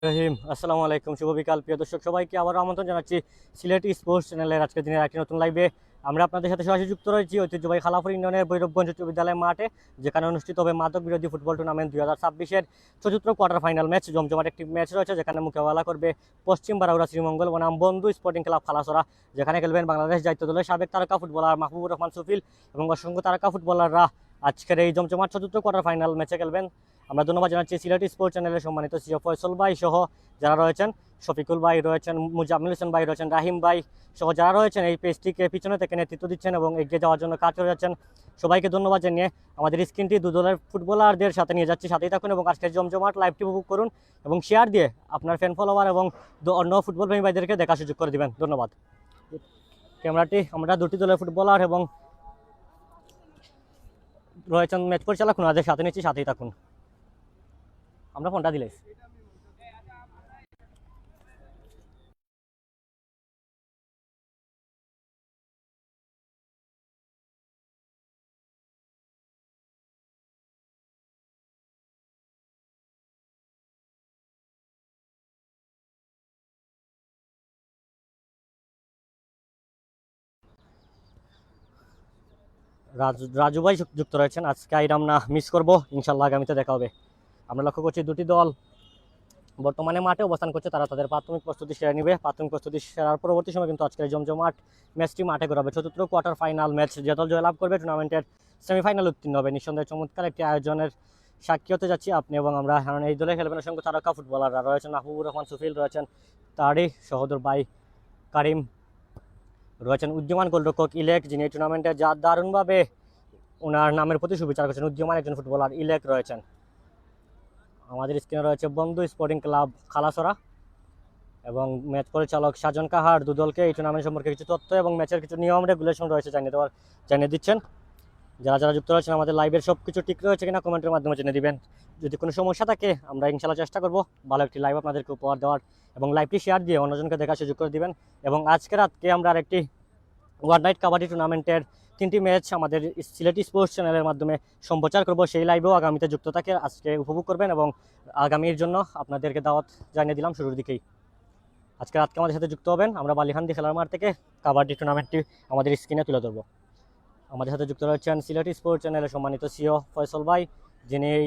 রহিম, আসসালামু আলাইকুম। শুভ বিকাল প্রিয় দর্শক সবাইকে আবারও আমন্ত্রণ জানাচ্ছি সিলেট স্পোর্টস চ্যানেলের আজকের দিনের একটি নতুন লাইভে। আমরা আপনাদের সাথে সরাসরি যুক্ত রয়েছি ঐতিহ্যবাহী খালাপুর ইউনিয়নের ভৈরবগঞ্জ উচ্চ বিদ্যালয় মাঠে, যেখানে অনুষ্ঠিত হবে মাদক বিরোধী ফুটবল টুর্নামেন্ট 2026-এর চতুর্থ কোয়ার্টার ফাইনাল ম্যাচ। জমজমাট একটি ম্যাচ রয়েছে, যেখানে মোকাবেলা করবে পশ্চিম বারাউরা শ্রীমঙ্গল বনাম বন্ধু স্পোর্টিং ক্লাব খালাসরা, যেখানে খেলবেন বাংলাদেশ জাতীয় দলের সাবেক তারকা ফুটবলার মাহবুবুর রহমান সুফিল এবং অসংখ্য তারকা ফুটবলাররা আজকের এই জমজমাট চতুর্থ কোয়ার্টার ফাইনাল ম্যাচে খেলবেন। আমরা ধন্যবাদ জানাচ্ছি সিলেট স্পোর্টস চ্যানেলের সম্মানিত সিও ফয়সল ভাই সহ যারা রয়েছেন, শফিকুল ভাই রয়েছেন, মুজাম্মিল হোসেন ভাই রয়েছেন, রাহিম ভাই সহ যারা রয়েছেন এই পেজটিকে পিছনে থেকে নেতৃত্ব দিচ্ছেন এবং এগিয়ে যাওয়ার জন্য কাজ করে যাচ্ছেন। সবাইকে ধন্যবাদ জানিয়ে আমাদের স্ক্রিনটি দু দলের ফুটবলারদের সাথে নিয়ে যাচ্ছি, সাথেই থাকুন এবং আজকের জমজমাট লাইভটি উপভোগ করুন এবং শেয়ার দিয়ে আপনার ফ্যান ফলোয়ার এবং অন্য ফুটবল প্রেমী ভাইদেরকে দেখার সুযোগ করে দিবেন। ধন্যবাদ। ক্যামেরাটি আমরা দুটি দলের ফুটবলার এবং রয়েছেন ম্যাচ পরিচালক ওনাদের সাথে নিচ্ছি, সাথেই থাকুন। আমরা ফোনটা দিলে রাজু ভাই যুক্ত রয়েছেন। আজকে আইরাম না মিস করবো, ইনশাল্লাহ আগামীতে দেখা হবে। আমরা লক্ষ্য করছি দুটি দল বর্তমানে মাঠে অবস্থান করছে, তারা তাদের প্রাথমিক প্রস্তুতি সেরে নিবে। প্রাথমিক প্রস্তুতি সেরার পরবর্তী সময় কিন্তু আজকের জমজমাট ম্যাচটি মাঠে গড়াবে। চতুর্থ কোয়ার্টার ফাইনাল ম্যাচ, যে দল জয়লাভ করবে টুর্নামেন্টের সেমিফাইনাল উত্তীর্ণ হবে। নিঃসন্দেহে চমৎকার একটি আয়োজনের সাক্ষী হতে যাচ্ছি আপনি এবং আমরা, কারণ এই দলে খেলবেন অসংখ্য তারকা ফুটবলাররা রয়েছেন। মাহবুবুর রহমান সুফিল রয়েছেন, তারই সহোদর ভাই কারিম রয়েছেন, উদীয়মান গোলরক্ষক ইলেক, যিনি এই টুর্নামেন্টে যা দারুণভাবে ওনার নামের প্রতি সুবিচার করছেন, উদীয়মান একজন ফুটবলার ইলেক রয়েছেন। আমাদের স্ক্রিনে রয়েছে বন্ধু স্পোর্টিং ক্লাব খালাসরা এবং ম্যাচ পরিচালক সাজন কাহার দুদলকে এই টুর্নামেন্ট সম্পর্কে কিছু তথ্য এবং ম্যাচের কিছু নিয়ম রেগুলেশন রয়েছে জানিয়ে দিচ্ছেন। যারা যারা যুক্ত রয়েছেন আমাদের লাইভের সব কিছু ঠিক রয়েছে কিনা কমেন্টের মাধ্যমে জেনে দিবেন। যদি কোনো সমস্যা থাকে আমরা ইনশাল্লাহ চেষ্টা করবো ভালো একটি লাইভ আপনাদেরকে উপহার দেওয়ার এবং লাইভটি শেয়ার দিয়ে অন্যজনকে দেখার সুযোগ করে দিবেন। এবং আজকে রাতকে আমরা আরেকটি ওয়ান নাইট কাবাডি টুর্নামেন্টের 3টি ম্যাচ আমাদের সিলেটি স্পোর্টস চ্যানেলের মাধ্যমে সম্প্রচার করব। সেই লাইভেও আগামীতে যুক্ত থাকে, আজকে উপভোগ করবেন এবং আগামীর জন্য আপনাদেরকে দাওয়াত জানিয়ে দিলাম শুরুর দিকেই। আজকে রাতকে আমাদের সাথে যুক্ত হবেন, আমরা বালিখান্দি খেলার মাঠ থেকে কাবাডি টুর্নামেন্টটি আমাদের স্ক্রিনে তুলে ধরবো। আমাদের সাথে যুক্ত রয়েছেন সিলেটি স্পোর্টস চ্যানেলের সম্মানিত সিও ফয়সল ভাই, যিনি এই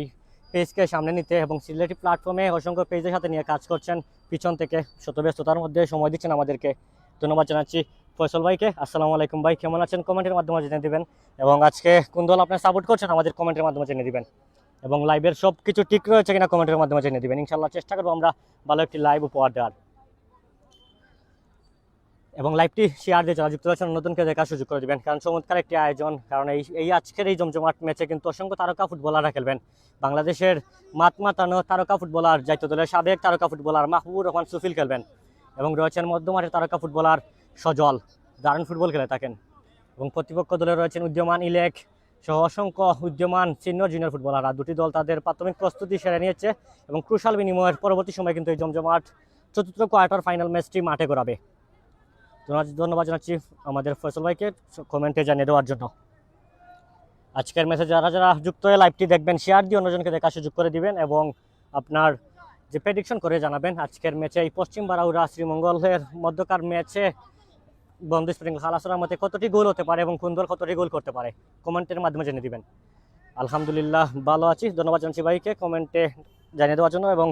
পেজকে সামনে নিতে এবং সিলেটি প্ল্যাটফর্মে অসংখ্য পেজের সাথে নিয়ে কাজ করছেন পিছন থেকে, শত ব্যস্ততার মধ্যে সময় দিচ্ছেন আমাদেরকে। ধন্যবাদ জানাচ্ছি ফয়সল ভাইকে। আসসালামু আলাইকুম ভাই, কেমন আছেন কমেন্টের মাধ্যমে জেনে দিবেন এবং আজকে কোন দল আপনার সাপোর্ট করছেন আমাদের কমেন্টের মাধ্যমে জেনে দিবেন এবং লাইভের সব কিছু ঠিক রয়েছে কিনা কমেন্টের মাধ্যমে জেনে দিবেন। ইনশাল্লাহ চেষ্টা করবো আমরা ভালো একটি লাইভ উপহার দেওয়ার এবং লাইভটি শেয়ার দিয়ে যারা যুক্ত রয়েছেন নতুনকে দেখার সুযোগ করে দিবেন, কারণ চমৎকার একটি আয়োজন। কারণ এই আজকের এই জমজমাট ম্যাচে কিন্তু অসংখ্য তারকা ফুটবলাররা খেলবেন। বাংলাদেশের মাতানো তারকা ফুটবলার, জাতীয় দলের সাবেক তারকা ফুটবলার মাহবুবুর রহমান সুফিল খেলবেন এবং রয়েছেন মধ্যমাঠের তারকা ফুটবলার সজল, দারুণ ফুটবল খেলে থাকেন। এবং প্রতিপক্ষ দলে রয়েছেন উদীয়মান ইলেক সহ অসংখ্য উদীয়মান সিনিয়র জুনিয়র ফুটবলাররা। দুটি দল তাদের প্রাথমিক প্রস্তুতি সেরে নিয়েছে এবং ক্রুশাল বিনিময়ের পরবর্তী সময় কিন্তু এই জমজমাট চতুর্থ কোয়ার্টার ফাইনাল ম্যাচটি মাঠে গড়াবে। ধন্যবাদ জানাচ্ছি আমাদের ফয়সল ভাইকে কমেন্টে জানিয়ে দেওয়ার জন্য। আজকের ম্যাচে যারা যারা যুক্ত হয়ে লাইভটি দেখবেন শেয়ার দিয়ে অন্যজনকে দেখার সুযোগ করে দিবেন এবং আপনার যে প্রেডিকশন করে জানাবেন আজকের ম্যাচে এই পশ্চিম বারাউরা শ্রীমঙ্গলের মধ্যকার ম্যাচে বন্ধু স্প্রিং খালাসরার মধ্যে কতটি গোল হতে পারে এবং কোন দল কতটি গোল করতে পারে কমেন্টের মাধ্যমে জেনে দিবেন। আলহামদুলিল্লাহ ভালো আছি, ধন্যবাদ জানাচ্ছি ভাইকে কমেন্টে জানিয়ে দেওয়ার জন্য এবং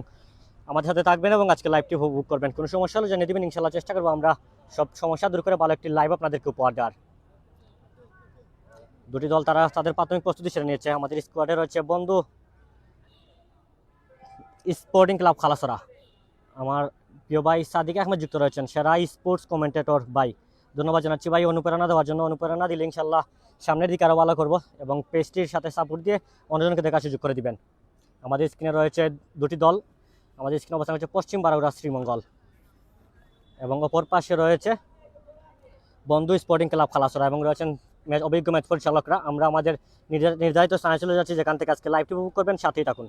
আমাদের সাথে থাকবেন এবং আজকে লাইভটি উপভোগ করবেন। কোনো সমস্যা হলে জানিয়ে দেবেন, ইনশাল্লাহ চেষ্টা করবো আমরা সব সমস্যা দূর করে ভালো একটি লাইভ আপনাদেরকে উপহার দেওয়ার। দুটি দল তারা তাদের প্রাথমিক প্রস্তুতি সেরে নিয়েছে। আমাদের স্কোয়াডে রয়েছে বন্ধু স্পোর্টিং ক্লাব খালাসরা, আমার প্রিয় ভাই সাদিক আহমেদ যুক্ত রয়েছেন, সেরা স্পোর্টস কমেন্টেটর ভাই। ধন্যবাদ জানাচ্ছি ভাই অনুপ্রেরণা দেওয়ার জন্য। অনুপ্রেরণা দিলে ইনশাল্লাহ সামনের দিকে আরও ভালো করবো এবং পেজটির সাথে সাপোর্ট দিয়ে অন্যজনকে দেখার সুযোগ করে দিবেন। আমাদের স্ক্রিনে রয়েছে দুটি দল, আমাদের স্ক্রিনে অবস্থান হচ্ছে পশ্চিম বারাউরা শ্রীমঙ্গল এবং অপর পাশে রয়েছে বন্ধু স্পোর্টিং ক্লাব খালাসরা এবং রয়েছেন অভিজ্ঞ ম্যাচ পরিচালকরা। আমরা আমাদের নির্ধারিত স্থানে চলে যাচ্ছি, যেখান থেকে আজকে লাইভটি উপভোগ করবেন, সাথেই থাকুন।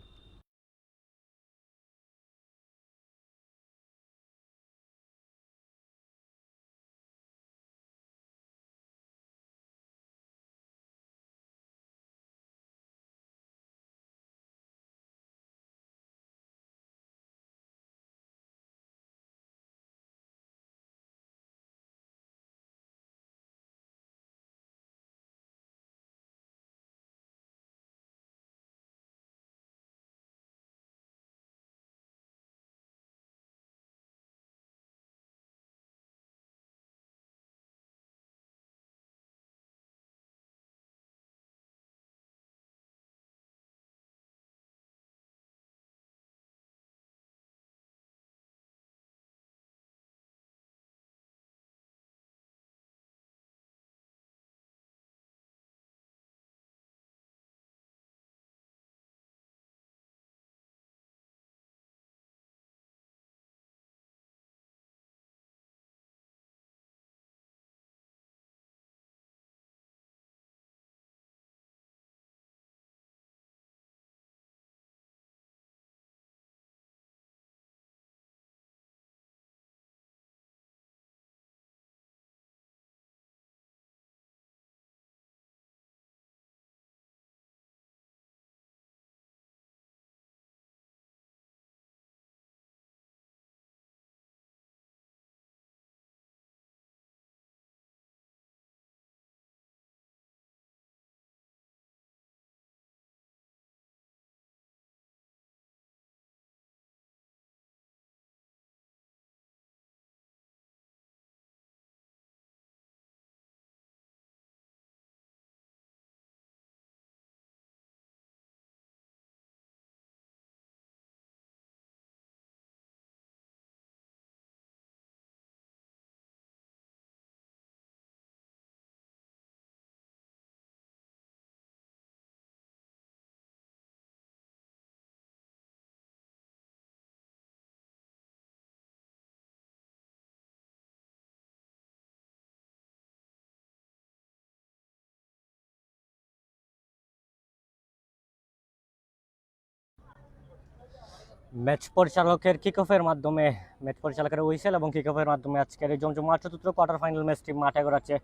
ম্যাচ পরিচালকের কিকঅফের মাধ্যমে ম্যাচ পরিচালকের হুইসেল এবং কিকঅফের মাধ্যমে আজকের এই জমজমাট চতুর্থ কোয়ার্টার ফাইনাল ম্যাচটি মাঠে গড়াচ্ছে।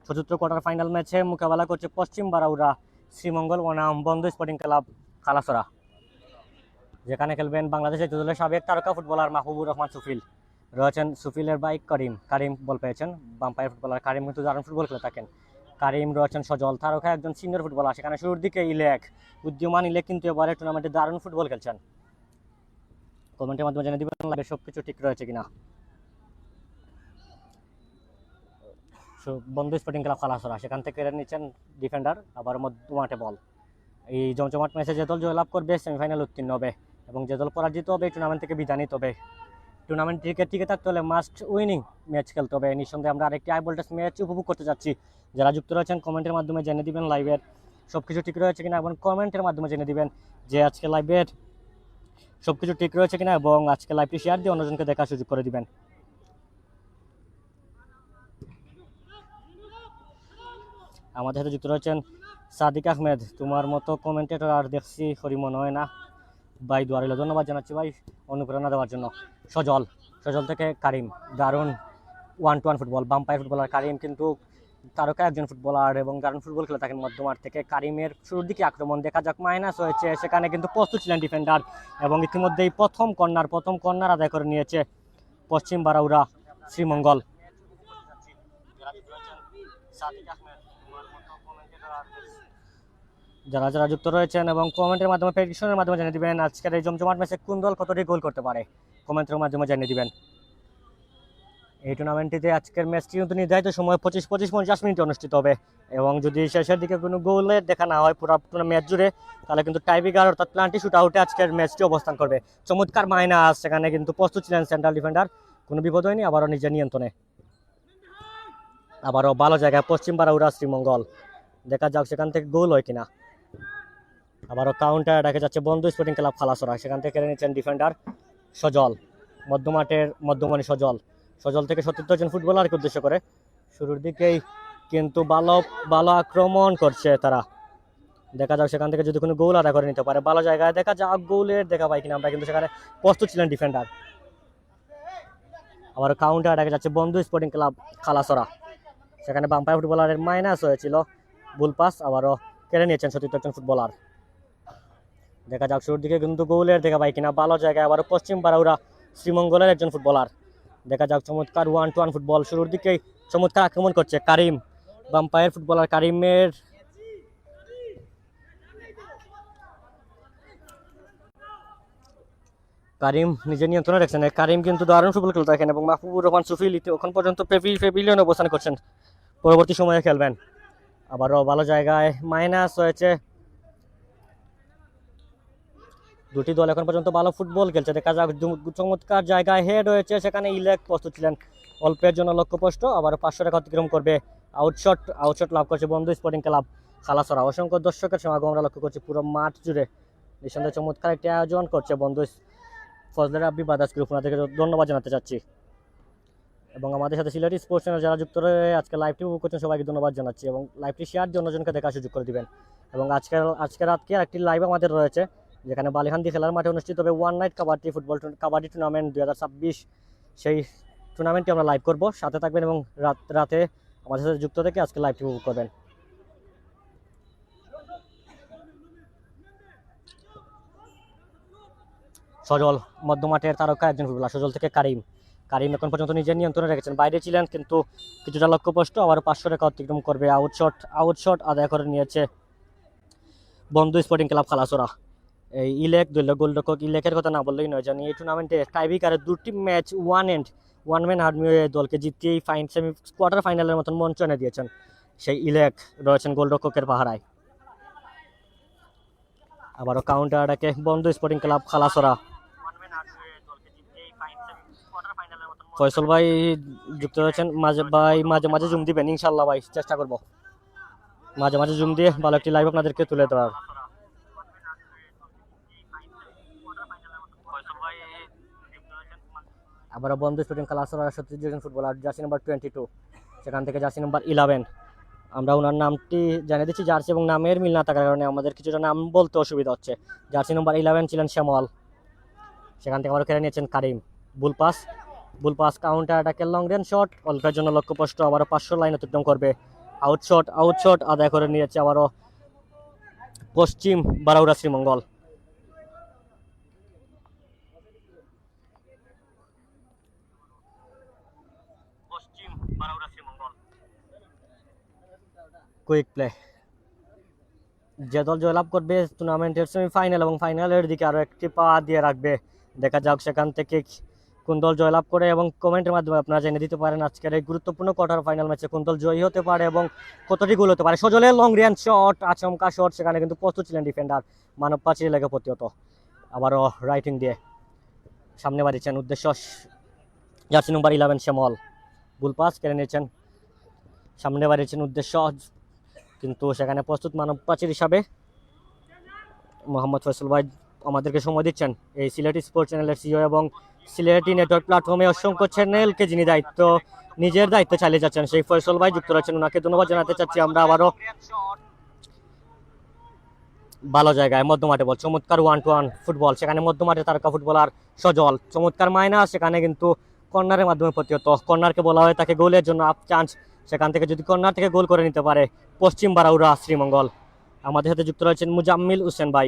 চতুর্থ কোয়ার্টার ফাইনাল ম্যাচে মোকাবেলা করছে পশ্চিম বারাউরা শ্রীমঙ্গল বনাম বন্ধু স্পোর্টিং ক্লাব খালাসরা, যেখানে খেলবেন বাংলাদেশের দলের সাবেক তারকা ফুটবলার মাহবুবুর রহমান সুফিল। রয়েছেন সুফিলের ভাই করিম, করিম বল পেয়েছেন। বাম্পায়ার ফুটবলার করিম কিন্তু দারুণ ফুটবল খেলে থাকেন। করিম রয়েছেন সজল তারকা একজন সিনিয়র ফুটবলার, সেখানে শুরুর দিকে ইলেক, উদীয়মান ইলেক কিন্তু এবারে টুর্নামেন্টে দারুণ ফুটবল খেলছেন। কমেন্টের মাধ্যমে জেনে দিবেন লাইভে সবকিছু ঠিক রয়েছে কিনা। বন্ধু স্পোর্টিং ক্লাব খালাসরা সেখান থেকে কেড়ে নিচ্ছেন ডিফেন্ডার, আবার মধ্যমাঠে বল। এই জমজমাট ম্যাচে যে দল জয়লাভ করবে সেমিফাইনাল উত্তীর্ণ হবে এবং যে দল পরাজিত হবে এই টুর্নামেন্ট থেকে বিদায় নিতে হবে। টুর্নামেন্ট ক্রিকেট টিকে থাকতে হলে মাস্ট উইনিং ম্যাচ খেলতে হবে। নিঃসন্দেহে আমরা আরেকটি হাই ভোল্টেজ ম্যাচ উপভোগ করতে যাচ্ছি। যারা যুক্ত রয়েছেন কমেন্টের মাধ্যমে জেনে দিবেন লাইভের সবকিছু ঠিক রয়েছে কিনা এবং কমেন্টের মাধ্যমে জেনে দিবেন যে আজকে লাইভের সবকিছু ঠিক রয়েছে কিনা এবং আজকে লাইভটি শেয়ার দিয়ে অন্যজনকে দেখার সুযোগ করে দিবেন। আমাদের সাথে যুক্ত রয়েছেন সাদিক আহমেদ, তোমার মতো কমেন্টেটর আর দেখছি হরি মনে হয় না ভাই, দুয়ারিল ধন্যবাদ জানাচ্ছি ভাই অনুপ্রেরণা দেওয়ার জন্য। সজল, সজল থেকে কারিম, দারুণ 1-1 ফুটবল। বাম্পায়ার ফুটবলার কারিম কিন্তু তারকা একজন ফুটবলার এবং দারুণ ফুটবল খেলে থাকেন। মধ্যমাঠ থেকে কারিমের শুরুর দিকে আক্রমণ দেখা যাক, মাইনাস হয়েছে, সেখানে কিন্তু প্রস্তুত ছিলেন ডিফেন্ডার এবং ইতিমধ্যেই প্রথম কর্নার আদায় করে নিয়েছে পশ্চিম বারাউরা শ্রীমঙ্গল। যারা যারা যুক্ত রয়েছেন এবং কমেন্টের মাধ্যমে প্রেডিকশনের মাধ্যমে জানিয়ে দিবেন আজকের এই জমজমাট ম্যাচে কোন দল কতটি গোল করতে পারে, কমেন্টের মাধ্যমে জানিয়ে দিবেন। এই টুর্নামেন্টটিতে আজকের ম্যাচটি কিন্তু নির্ধারিত সময় 25-50 মিনিটে অনুষ্ঠিত হবে এবং যদি শেষের দিকে কোনো গোলের দেখা না হয় পুরো ম্যাচ জুড়ে, তাহলে কিন্তু টাইব্রেকার অর্থাৎ প্লান্টি শুট আউটে আজকের ম্যাচটি অবস্থান করবে। চমৎকার মাইনাস, সেখানে কিন্তু প্রস্তুত ছিলেন সেন্ট্রাল ডিফেন্ডার, কোনো বিপদ হয়নি, আবারও নিজের নিয়ন্ত্রণে। আবারও ভালো জায়গায় পশ্চিম বারাউরা শ্রীমঙ্গল, দেখা যাক সেখান থেকে গোল হয় কিনা। আবারও কাউন্টার রেখে যাচ্ছে বন্ধু স্পোর্টিং ক্লাব খালাসরা, সেখান থেকে কেড়ে নিচ্ছেন ডিফেন্ডার সজল, মধ্যমাঠের মধ্যমণি সজল থেকে সতীর্থ জন ফুটবলারকে উদ্দেশ্য করে শুরুর দিকেই কিন্তু ভালো আক্রমণ করছে তারা। দেখা যাক সেখান থেকে যদি কোনো গোল আদায় করে নিতে পারে, ভালো জায়গায় দেখা যাক গোলের দেখা পাই কিনা আমরা, কিন্তু সেখানে প্রস্তুত ছিলেন ডিফেন্ডার। আবার কাউন্টার দেখা যাচ্ছে বন্ধু স্পোর্টিং ক্লাব খালাসরা, সেখানে বাম্পায়ার ফুটবলারের মাইনাস হয়েছিল, বুল পাস, আবারও কেড়ে নিয়েছেন সতীর্থ একজন ফুটবলার। দেখা যাক শুরুর দিকে কিন্তু গোলের দেখা পাই কিনা, ভালো জায়গায় আবারও পশ্চিম বারাউরা শ্রীমঙ্গলের একজন ফুটবলার। দেখা যাক চমৎকার 1-1 ফুটবল, শুরুর দিকেই চমৎকার আক্রমণ করছে কারিম, বাম্পায়ার ফুটবলার কারিমের কারিম নিজের নিয়ন্ত্রণে রাখছেন। কারিম কিন্তু দারুণ ফুটবল খেলতে থাকেন এবং মাহবুবুর রহমান সুফিল এখন পর্যন্ত পেভিলিয়নে অবস্থান করছেন, পরবর্তী সময়ে খেলবেন। আবারও ভালো জায়গায় মাইনাস হয়েছে, দুটি দল এখন পর্যন্ত ভালো ফুটবল খেলছে। দেখা যাক চমৎকার জায়গায় হেড হয়েছে, সেখানে ইলেক প্রস্তুত ছিলেন অল্পের জন্য লক্ষ্যপষ্ট, আবার 500 টাকা অতিক্রম করবে। আউটশট লাভ করছে বন্ধু স্পোর্টিং ক্লাব খালাসরা। অসংখ্য দর্শকের সমাগম আমরা লক্ষ্য করছি পুরো মাঠ জুড়ে, নিঃসন্দেহে চমৎকার একটি আয়োজন করছে বন্ধু ফজলে রাব্বি বাদাস গ্রুপ, ওনাদেরকে ধন্যবাদ জানাতে চাচ্ছি। এবং আমাদের সাথে সিলেটি স্পোর্টস চ্যানেল যারা যুক্ত রয়ে আজকে লাইভটি উপভোগ করছেন সবাইকে ধন্যবাদ জানাচ্ছি এবং লাইভটি শেয়ার দিয়ে অন্যজনকে দেখার সুযোগ করে দিবেন। এবং আজকে রাতকে একটি লাইভ আমাদের রয়েছে, যেখানে বালিহান্দি খেলার মাঠে অনুষ্ঠিত হবে ওয়ান নাইট কাবাডি টুর্নামেন্ট 2026, সেই টুর্নামেন্টটি আমরা লাইভ করব, সাথে থাকবেন এবং রাতে আমাদের সাথে যুক্ত থেকে আজকে লাইভটি উপভোগ করবেন। সজল মধ্যমাঠের তারকা একজন ফুটবলার, সজল থেকে কারিম এখন পর্যন্ত নিজের নিয়ন্ত্রণে রেখেছেন, বাইরে ছিলেন কিন্তু কিছুটা লক্ষ্যপষ্ট, আবার 500 টাকা অতিক্রম করবে। আউটশট আদায় করে নিয়েছে বন্ধু স্পোর্টিং ক্লাব খালাসরা। এই ইলেক গোলরক্ষক ইলেকের কথা না বললেই নয়, জানি এই টুর্নামেন্টে টাইব্রেকারে দুটি ম্যাচ ওয়ান ম্যান হারমিয়ে দলকে জিতিয়ে কোয়ার্টার ফাইনালের মতন মঞ্চ এনে দিয়েছেন সেই ইলেক, রয়েছেন গোলরক্ষকের পাহারায়। আবারও কাউন্টার আটাকে বন্ধু স্পোর্টিং ক্লাব খালাসরা। ফয়সল ভাই যুক্ত রয়েছেন, মাঝে মাঝে জুম দিবেন ইনশাল্লাহ ভাই, চেষ্টা করব মাঝে মাঝে জুম দিয়ে ভালো একটি লাইভ আপনাদেরকে তুলে ধরার। আবার বন্ধু স্পোর্টিং খালাসরা 37 জন ফুটবলার, জার্সি নাম্বার 22, সেখান থেকে জার্সি নাম্বার 11, আমরা ওনার নামটি জানিয়ে দিচ্ছি, জার্সি এবং নামের মিল না থাকার কারণে আমাদের কিছুটা নাম বলতে অসুবিধা হচ্ছে। জার্সি নাম্বার 11 ছিলেন সেখান থেকে আবার কেড়ে নিয়েছেন কারিম। বুল পাস কাউন্টার অ্যাটাকের লং রেঞ্জ শট, অল্পের জন্য লক্ষ্যপষ্ট, আবারও 500 লাইন অতিক্রম করবে। আউট শট আদায় করে নিয়েছে আবারও পশ্চিম বারাউরা শ্রীমঙ্গল। কুইক প্লে, যে দল জয়লাভ করবে টুর্নামেন্টের সেমিফাইনাল এবং ফাইনালের দিকে আরও একটি পা দিয়ে রাখবে। দেখা যাক সেখান থেকে কোন দল জয়লাভ করে, এবং কমেন্টের মাধ্যমে আপনারা জেনে দিতে পারেন আজকের এই গুরুত্বপূর্ণ কোয়ার্টার ফাইনাল ম্যাচে কোন দল জয়ী হতে পারে এবং কতটি গোল হতে পারে। সজলের লং রেঞ্জ শট, আচমকা শট, সেখানে কিন্তু প্রস্তুত ছিলেন ডিফেন্ডার মানব পাচির লেগে প্রতিহত। আবারও রাইটিং দিয়ে সামনে বাড়িয়েছেন উদ্দেশ্য জার্সি নম্বর 11 শ্যামল। বুল পাস কেড়ে নিয়েছেন, সামনে বাড়িয়েছেন উদ্দেশ্য, কিন্তু সেখানে প্রস্তুত মানব পাচির হিসাবে মোহাম্মদ ফয়সল ভাই আমাদেরকে সময় দিচ্ছেন। এই সিলেটি স্পোর্টস চ্যানেলের সিও এবং সিলেটি নেটওয়ার্ক প্ল্যাটফর্মে অসংখ্য চ্যানেলকে যিনি নিজের দায়িত্ব চালিয়ে যাচ্ছেন, সেই ফয়সল ভাই যুক্ত রয়েছেন, ওনাকে ধন্যবাদ জানাতে চাচ্ছি আমরা। আবারও ভালো জায়গায় মধ্যমাঠে বল, চমৎকার 1-1 ফুটবল, সেখানে মধ্যমাঠে তারকা ফুটবলার সজল, চমৎকার মাইনাস, সেখানে কিন্তু কর্নারের মাধ্যমে প্রতিহত। কর্নারকে বলা হয় তাকে গোলের জন্য আপ চান্স, সেখান থেকে যদি কর্নার থেকে গোল করে নিতে পারে পশ্চিম বারাউরা শ্রীমঙ্গল। আমাদের সাথে যুক্ত রয়েছেন মুজাম্মিল হোসেন ভাই,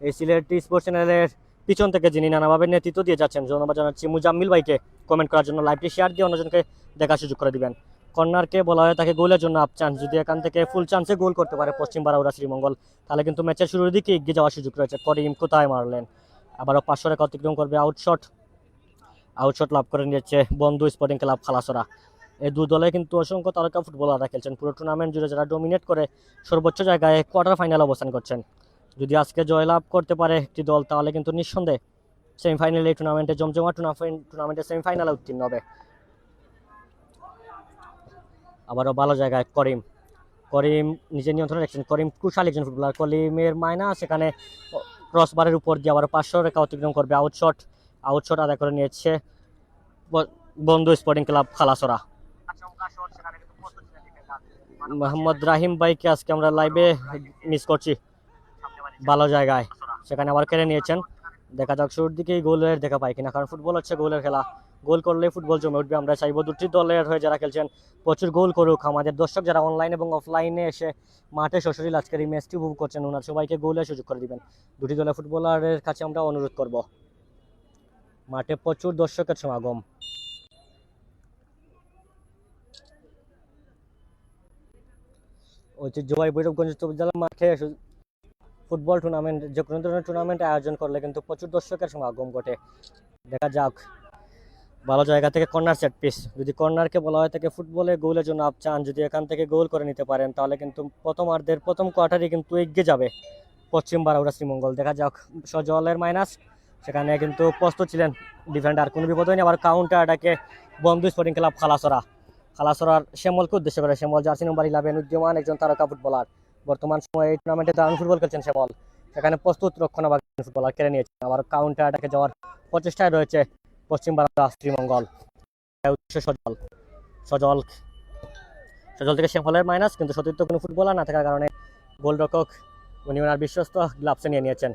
এই সিলেটি স্পোর্টস চ্যানেলের পিছন থেকে যিনি নানাভাবে নেতৃত্ব দিয়ে যাচ্ছেন। ধন্যবাদ জানাচ্ছি মুজাম্মিল ভাইকে কমেন্ট করার জন্য। লাইভটি শেয়ার দিয়ে অন্যজনকে দেখার সুযোগ করে দিবেন। কর্নারকে বলা হয় তাকে গোলের জন্য আপ চান্স, যদি এখান থেকে ফুল চান্সে গোল করতে পারে পশ্চিম বারাউরা শ্রীমঙ্গল তাহলে কিন্তু ম্যাচের শুরুর দিকে এগিয়ে যাওয়ার সুযোগ রয়েছে। করিম কোথায় মারলেন, আবারও 500 রেখা অতিক্রম করবে। আউটশট লাভ করে নিয়েছে বন্ধু স্পোর্টিং ক্লাব খালাসরা। এই দু দলে কিন্তু অসংখ্য তারকা ফুটবলাররা খেলছেন পুরো টুর্নামেন্ট জুড়ে, যারা ডোমিনেট করে সর্বোচ্চ জায়গায় কোয়ার্টার ফাইনাল অবস্থান করছেন। যদি আজকে জয়লাভ করতে পারে একটি দল তাহলে কিন্তু নিঃসন্দেহে সেমিফাইনালে এই টুর্নামেন্টে জমজমা টুর্নামেন্টের সেমিফাইনালে উত্তীর্ণ হবে। আবারও ভালো জায়গায় করিম নিজের নিয়ন্ত্রণে রাখছেন। করিম কুশাল একজন ফুটবলার, করিমের মায়না, সেখানে ক্রসবারের উপর দিয়ে আবার 500 রেখা অতিক্রম করবে। আউটশট আদায় করে নিয়েছে বন্ধু স্পোর্টিং ক্লাব খালাসরা। মোহাম্মদ রাহিম ভাইকে আজকে আমরা লাইভে মিস করছি। ভালো জায়গায়, সেখানে আবার কেড়ে নিয়েছেন। দেখা যাক শুরুর দিকেই গোলের দেখা পাই কিনা, কারণ ফুটবল হচ্ছে গোলের খেলা, গোল করলে ফুটবল জমে উঠবে। আমরা চাইবো দুটি দলের হয়ে যারা খেলছেন প্রচুর গোল করুক। আমাদের দর্শক যারা অনলাইন এবং অফলাইনে এসে মাঠে সশরীর আজকের এই ম্যাচটি উপভোগ করছেন, ওনার সবাইকে গোলের সুযোগ করে দিবেন। দুটি দলের ফুটবলারের কাছে আমরা অনুরোধ করব। মাঠে প্রচুর দর্শকের সমাগম। ঐতিহ্যবাহী ভৈরবগঞ্জ উপজেলা মাঠে ফুটবল টুর্নামেন্ট, যে কোনো ধরনের টুর্নামেন্ট আয়োজন করলে কিন্তু প্রচুর দর্শকের সমাগম ঘটে। দেখা যাক, ভালো জায়গা থেকে কর্নার সেট পিস, যদি কর্নারকে বলা হয় তাকে ফুটবলে গোলের জন্য আপ চান, যদি এখান থেকে গোল করে নিতে পারেন তাহলে কিন্তু প্রথমার্ধের প্রথম কোয়ার্টারই কিন্তু এগিয়ে যাবে পশ্চিম বারাউরা শ্রীমঙ্গল। দেখা যাক, সজলের মাইনাস, সেখানে কিন্তু প্রস্তুত ছিলেন ডিফেন্ডার, কোনো বিপদ হয়নি। আবার কাউন্টার অ্যাটাকে বন্ধু স্পোর্টিং ক্লাব খালাসরার শ্যামলকে উদ্দেশ্য করে। শ্যামল জার্সি নম্বর 11, উদীয়মান একজন তারকা ফুটবলার, বর্তমান সময়ে এই টুর্নামেন্টে দারুণ ফুটবল খেলছেন শ্যামল। সেখানে প্রস্তুত রক্ষণাভাগী ফুটবলার কেড়ে নিয়েছেন। আবার কাউন্টার অ্যাটাকে যাওয়ার প্রচেষ্টায় রয়েছে পশ্চিম বারাউরা শ্রীমঙ্গল। সজল থেকে শ্যামলের মাইনাস, কিন্তু সতীর্থ কোনো ফুটবলার না থাকার কারণে গোলরক্ষক উনি ওনার বিশ্বস্ত গ্লাভসে নিয়ে নিয়েছেন।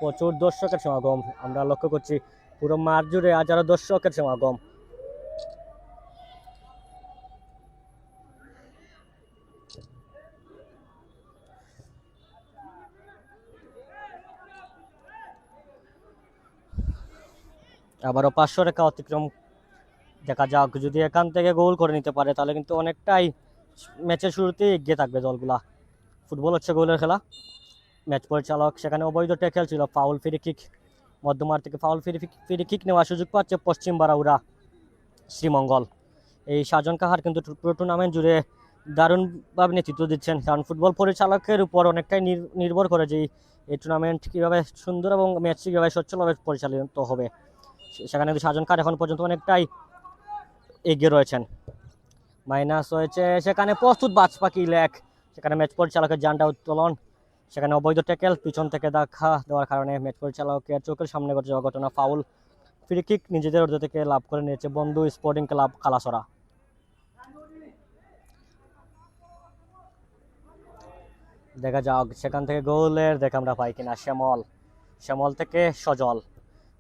প্রচুর দর্শকের সমাগম আমরা লক্ষ্য করছি, পুরো মাঠ জুড়ে হাজারো দর্শকের সমাগম। আবারও 500 রেখা অতিক্রম। দেখা যাক, যদি এখান থেকে গোল করে নিতে পারে তাহলে কিন্তু অনেকটাই ম্যাচের শুরুতেই এগিয়ে থাকবে দলগুলা। ফুটবল হচ্ছে গোলের খেলা। ম্যাচ পরিচালক সেখানে অবৈধ ট্যাকেল ছিল, ফাউল ফ্রি কিক, মধ্যমাঠ থেকে ফাউল ফ্রি কিক নেওয়ার সুযোগ পাচ্ছে পশ্চিম বারাউরা শ্রীমঙ্গল। এই সাজন কাহার কিন্তু পুরো টুর্নামেন্ট জুড়ে দারুণভাবে নেতৃত্ব দিচ্ছেন, কারণ ফুটবল পরিচালকের উপর অনেকটাই নির্ভর করে যে এই টুর্নামেন্ট কীভাবে সুন্দর এবং ম্যাচ কীভাবে সচ্ছলভাবে পরিচালিত হবে। সেখানে সাজন কাহার এখন পর্যন্ত অনেকটাই এগিয়ে রয়েছেন। মাইনাস হয়েছে, সেখানে প্রস্তুত বাজপাখি লেগ, সেখানে ম্যাচ পরিচালকের জানটা উত্তোলন, সেখানে অবৈধ ট্যাকেল, পিছন থেকে দেখা দেওয়ার কারণে ম্যাচ পরিচালকের চোখের সামনে ঘটে যাওয়া ঘটনা, ফাউল। ফ্রি কিক নিজেদের অর্ধ থেকে লাভ করে নিয়েছে বন্ধু স্পোর্টিং ক্লাব খালাসরা। দেখা যাক সেখান থেকে গোলের দেখা আমরা পাই কিনা। শ্যামল, শ্যামল থেকে সজল,